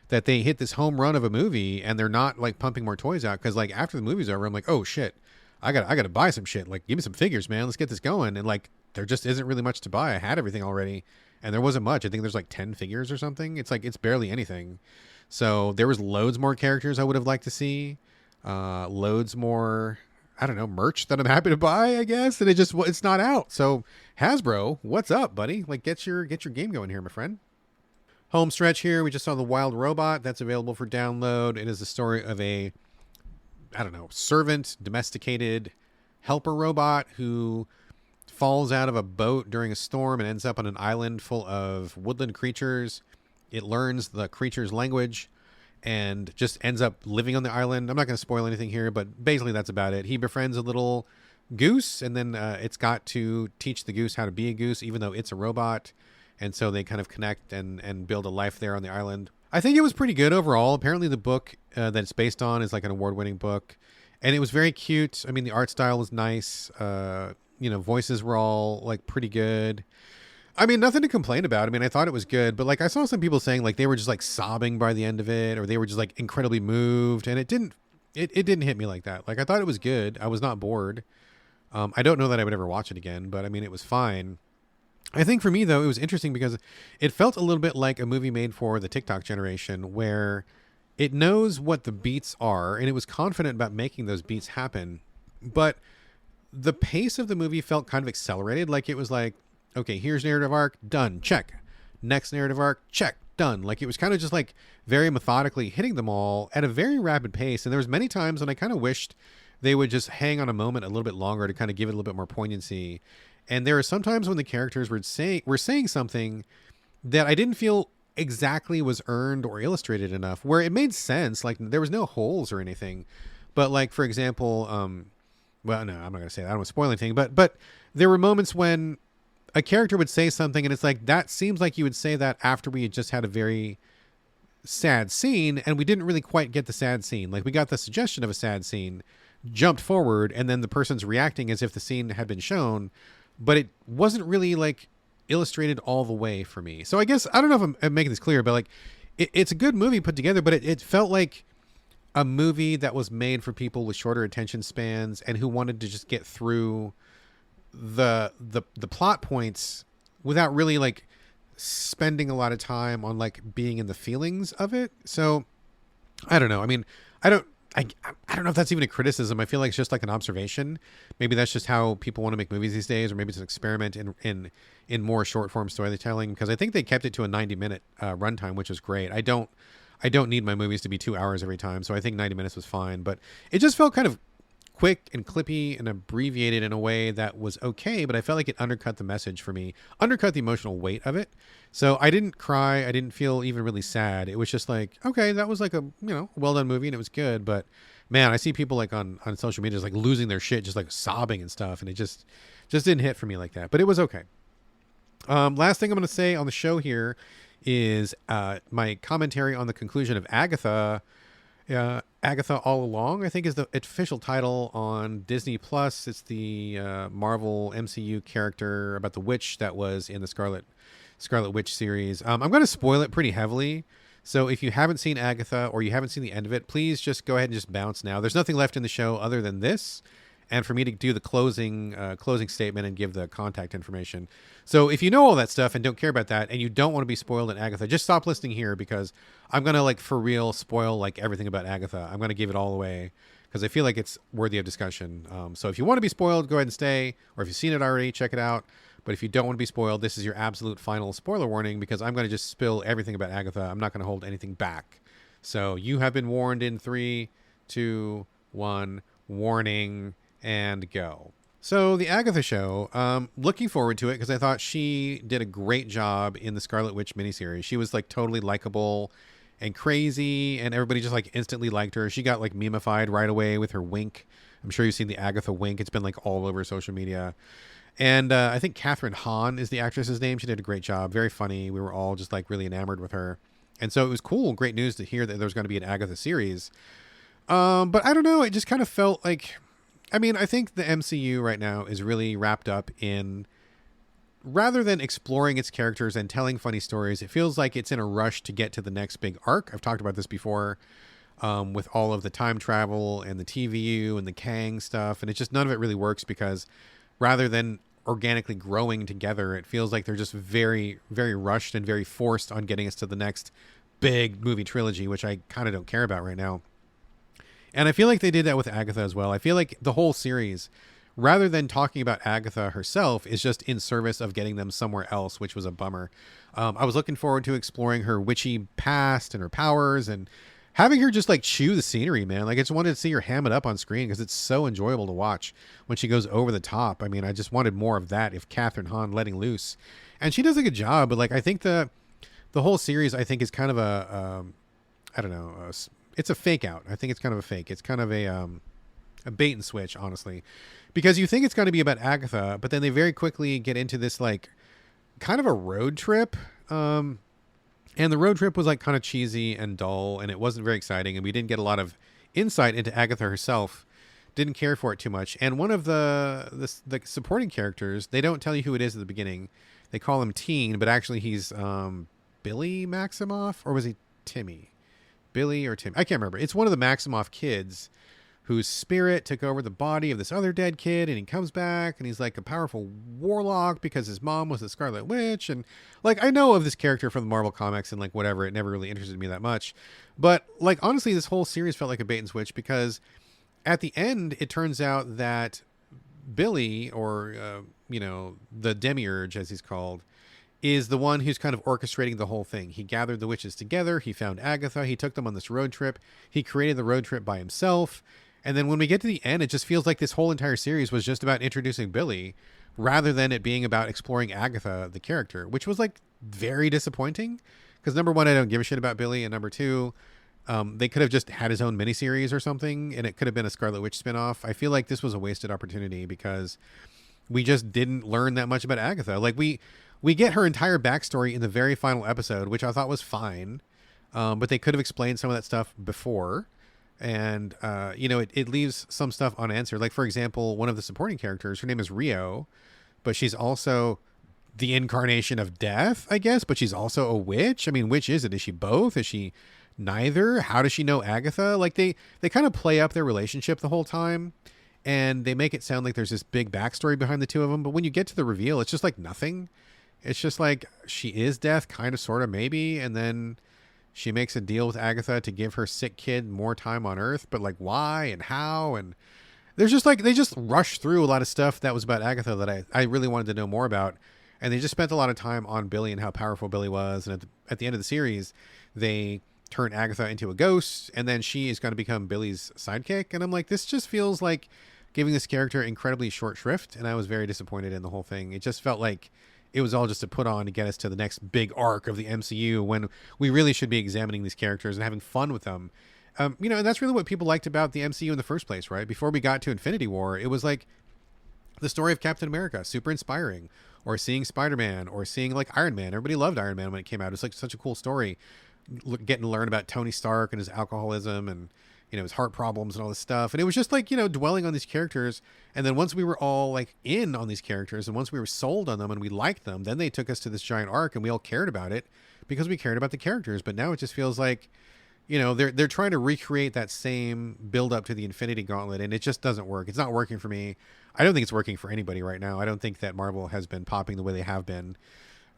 that they hit this home run of a movie and they're not like pumping more toys out. Cause like after the movie's over, I'm like, oh shit, I gotta buy some shit. Like give me some figures, man. Let's get this going. And like, there just isn't really much to buy. I had everything already and there wasn't much. I think there's like 10 figures or something. It's like, it's barely anything. So there was loads more characters I would have liked to see. Loads more, I don't know, merch that I'm happy to buy, I guess. And it's not out. So Hasbro, what's up, buddy? Like get your game going here, my friend. Home stretch here. We just saw The Wild Robot. That's available for download. It is the story of a, I don't know, servant, domesticated helper robot who falls out of a boat during a storm and ends up on an island full of woodland creatures. It learns the creature's language and just ends up living on the island. I'm not going to spoil anything here, but basically that's about it. He befriends a little goose, and then it's got to teach the goose how to be a goose, even though it's a robot. And so they kind of connect and build a life there on the island. I think it was pretty good overall. Apparently the book that it's based on is like an award-winning book. And it was very cute. I mean, the art style was nice. Voices were all like pretty good. I mean, nothing to complain about. I mean, I thought it was good, but like I saw some people saying like they were just like sobbing by the end of it, or they were just like incredibly moved, and it didn't hit me like that. Like I thought it was good. I was not bored. I don't know that I would ever watch it again, but I mean, it was fine. I think for me though, it was interesting because it felt a little bit like a movie made for the TikTok generation where it knows what the beats are and it was confident about making those beats happen, but the pace of the movie felt kind of accelerated. Like it was like, okay, here's narrative arc, done, check. Next narrative arc, check, done. Like it was kind of just like very methodically hitting them all at a very rapid pace. And there was many times when I kind of wished they would just hang on a moment a little bit longer to kind of give it a little bit more poignancy. And there are some times when the characters were saying something that I didn't feel exactly was earned or illustrated enough, where it made sense. Like there was no holes or anything. But like, for example, well, no, I'm not going to say that. I don't want to spoil anything. But there were moments when a character would say something and it's like, that seems like you would say that after we had just had a very sad scene and we didn't really quite get the sad scene. Like we got the suggestion of a sad scene, jumped forward, and then the person's reacting as if the scene had been shown, but it wasn't really like illustrated all the way for me. So I guess, I don't know if I'm making this clear, but like it's a good movie put together, but it felt like a movie that was made for people with shorter attention spans and who wanted to just get through the plot points without really like spending a lot of time on like being in the feelings of it. So I don't know. I mean, I don't know if that's even a criticism. I feel like it's just like an observation. Maybe that's just how people want to make movies these days, or maybe it's an experiment in more short form storytelling, because I think they kept it to a 90-minute runtime, which is great. I don't need my movies to be 2 hours every time, so I think 90 minutes was fine. But it just felt kind of quick and clippy and abbreviated in a way that was okay, but I felt like it undercut the message for me, undercut the emotional weight of it. So I didn't cry. I didn't feel even really sad. It was just like, okay, that was like a, well done movie and it was good. But man, I see people like on social media just like losing their shit, just like sobbing and stuff. And it just didn't hit for me like that, but it was okay. Last thing I'm going to say on the show here is my commentary on the conclusion of Agatha. Agatha All Along, I think, is the official title on Disney Plus. It's the Marvel MCU character about the witch that was in the Scarlet Witch series. I'm going to spoil it pretty heavily. So if you haven't seen Agatha or you haven't seen the end of it, please just go ahead and just bounce now. There's nothing left in the show other than this, and for me to do the closing statement and give the contact information. So if you know all that stuff and don't care about that, and you don't want to be spoiled in Agatha, just stop listening here, because I'm going to like for real spoil like everything about Agatha. I'm going to give it all away because I feel like it's worthy of discussion. So if you want to be spoiled, go ahead and stay, or if you've seen it already, check it out. But if you don't want to be spoiled, this is your absolute final spoiler warning, because I'm going to just spill everything about Agatha. I'm not going to hold anything back. So you have been warned in 3, 2, 1, warning, and go. So the Agatha show, looking forward to it because I thought she did a great job in the Scarlet Witch miniseries. She was like totally likable and crazy, and everybody just like instantly liked her. She got like memified right away with her wink. I'm sure you've seen the Agatha wink. It's been like all over social media. And I think Catherine Hahn is the actress's name. She did a great job. Very funny. We were all just like really enamored with her. And so it was cool. Great news to hear that there was going to be an Agatha series. But I don't know. It just kind of felt like, I mean, I think the MCU right now is really wrapped up in, rather than exploring its characters and telling funny stories, it feels like it's in a rush to get to the next big arc. I've talked about this before with all of the time travel and the TVU and the Kang stuff. And it's just, none of it really works, because rather than organically growing together, it feels like they're just very, very rushed and very forced on getting us to the next big movie trilogy, which I kind of don't care about right now. And I feel like they did that with Agatha as well. I feel like the whole series, rather than talking about Agatha herself, is just in service of getting them somewhere else, which was a bummer. I was looking forward to exploring her witchy past and her powers and having her just like chew the scenery, man. Like I just wanted to see her ham it up on screen because it's so enjoyable to watch when she goes over the top. I mean, I just wanted more of that if Catherine Hahn letting loose. And she does a good job, but like I think the whole series, I think, is kind of I don't know, it's a fake out. I think it's kind of a fake. It's kind of a bait and switch, honestly, because you think it's going to be about Agatha, but then they very quickly get into this like kind of a road trip. And the road trip was like kind of cheesy and dull, and it wasn't very exciting. And we didn't get a lot of insight into Agatha herself. Didn't care for it too much. And one of the supporting characters, they don't tell you who it is at the beginning. They call him Teen, but actually he's Billy Maximoff, or was he Timmy? Billy or Tim, I can't remember. It's one of the Maximoff kids whose spirit took over the body of this other dead kid, and he comes back and he's like a powerful warlock because his mom was the Scarlet Witch. And like, I know of this character from the Marvel comics and like whatever, it never really interested me that much. But like, honestly, this whole series felt like a bait and switch, because at the end, it turns out that Billy, or the Demiurge as he's called, is the one who's kind of orchestrating the whole thing. He gathered the witches together. He found Agatha. He took them on this road trip. He created the road trip by himself. And then when we get to the end, it just feels like this whole entire series was just about introducing Billy rather than it being about exploring Agatha, the character, which was like very disappointing. Because number one, I don't give a shit about Billy. And number two, they could have just had his own miniseries or something, and it could have been a Scarlet Witch spinoff. I feel like this was a wasted opportunity because we just didn't learn that much about Agatha. Like we get her entire backstory in the very final episode, which I thought was fine. But they could have explained some of that stuff before. And, it leaves some stuff unanswered. Like, for example, one of the supporting characters, her name is Rio, but she's also the incarnation of death, I guess. But she's also a witch. I mean, which is it? Is she both? Is she neither? How does she know Agatha? Like, they kind of play up their relationship the whole time. And they make it sound like there's this big backstory behind the two of them. But when you get to the reveal, it's just like nothing. It's just like she is death, kind of, sort of, maybe. And then she makes a deal with Agatha to give her sick kid more time on Earth. But like, why and how? And there's just like, they just rush through a lot of stuff that was about Agatha that I really wanted to know more about. And they just spent a lot of time on Billy and how powerful Billy was. And at the end of the series, they turn Agatha into a ghost. And then she is going to become Billy's sidekick. And I'm like, this just feels like giving this character incredibly short shrift. And I was very disappointed in the whole thing. It just felt like it was all just a put on to get us to the next big arc of the MCU when we really should be examining these characters and having fun with them. And that's really what people liked about the MCU in the first place, right? Before we got to Infinity War, it was like the story of Captain America, super inspiring, or seeing Spider-Man, or seeing like Iron Man. Everybody loved Iron Man when it came out. It was like such a cool story, getting to learn about Tony Stark and his alcoholism and his heart problems and all this stuff. And it was just like, dwelling on these characters. And then once we were all like in on these characters and once we were sold on them and we liked them, then they took us to this giant arc and we all cared about it because we cared about the characters. But now it just feels like, they're trying to recreate that same build up to the Infinity Gauntlet, and it just doesn't work. It's not working for me. I don't think it's working for anybody right now. I don't think that Marvel has been popping the way they have been.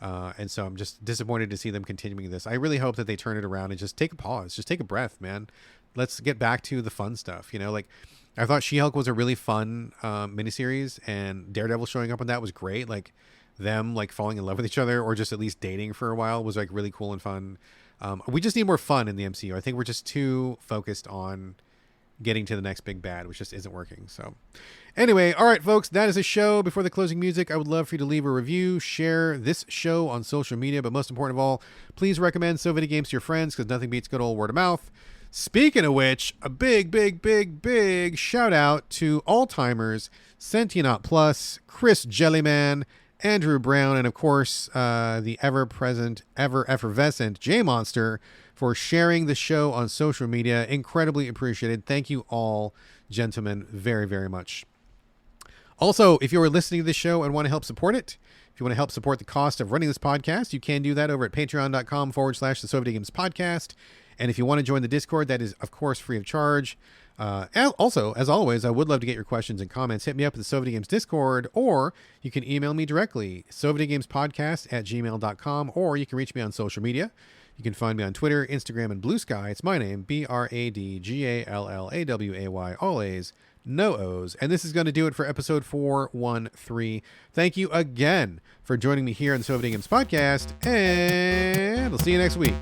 And so I'm just disappointed to see them continuing this. I really hope that they turn it around and just take a pause, just take a breath, man. Let's get back to the fun stuff. Like I thought She-Hulk was a really fun miniseries, and Daredevil showing up on that was great. Like them like falling in love with each other or just at least dating for a while was like really cool and fun. We just need more fun in the MCU. I think we're just too focused on getting to the next big bad, which just isn't working. So anyway, all right, folks, that is a show. Before the closing music, I would love for you to leave a review, share this show on social media, but most important of all, please recommend So Videogames to your friends because nothing beats good old word of mouth. Speaking of which, a big shout out to All-Timers, Sentient Plus, Chris Jellyman, Andrew Brown, and of course, the ever-present, ever-effervescent J-Monster for sharing the show on social media. Incredibly appreciated. Thank you all, gentlemen, very, very much. Also, if you are listening to this show and want to help support it, if you want to help support the cost of running this podcast, you can do that over at patreon.com/the So Videogames podcast. And if you want to join the Discord, that is, of course, free of charge. And also, as always, I would love to get your questions and comments. Hit me up at the So Videogames Discord, or you can email me directly, sovideogamespodcast@gmail.com, or you can reach me on social media. You can find me on Twitter, Instagram, and Blue Sky. It's my name, BradGallaway, all A's, no O's. And this is going to do it for episode 413. Thank you again for joining me here on the So Videogames podcast, and I'll see you next week.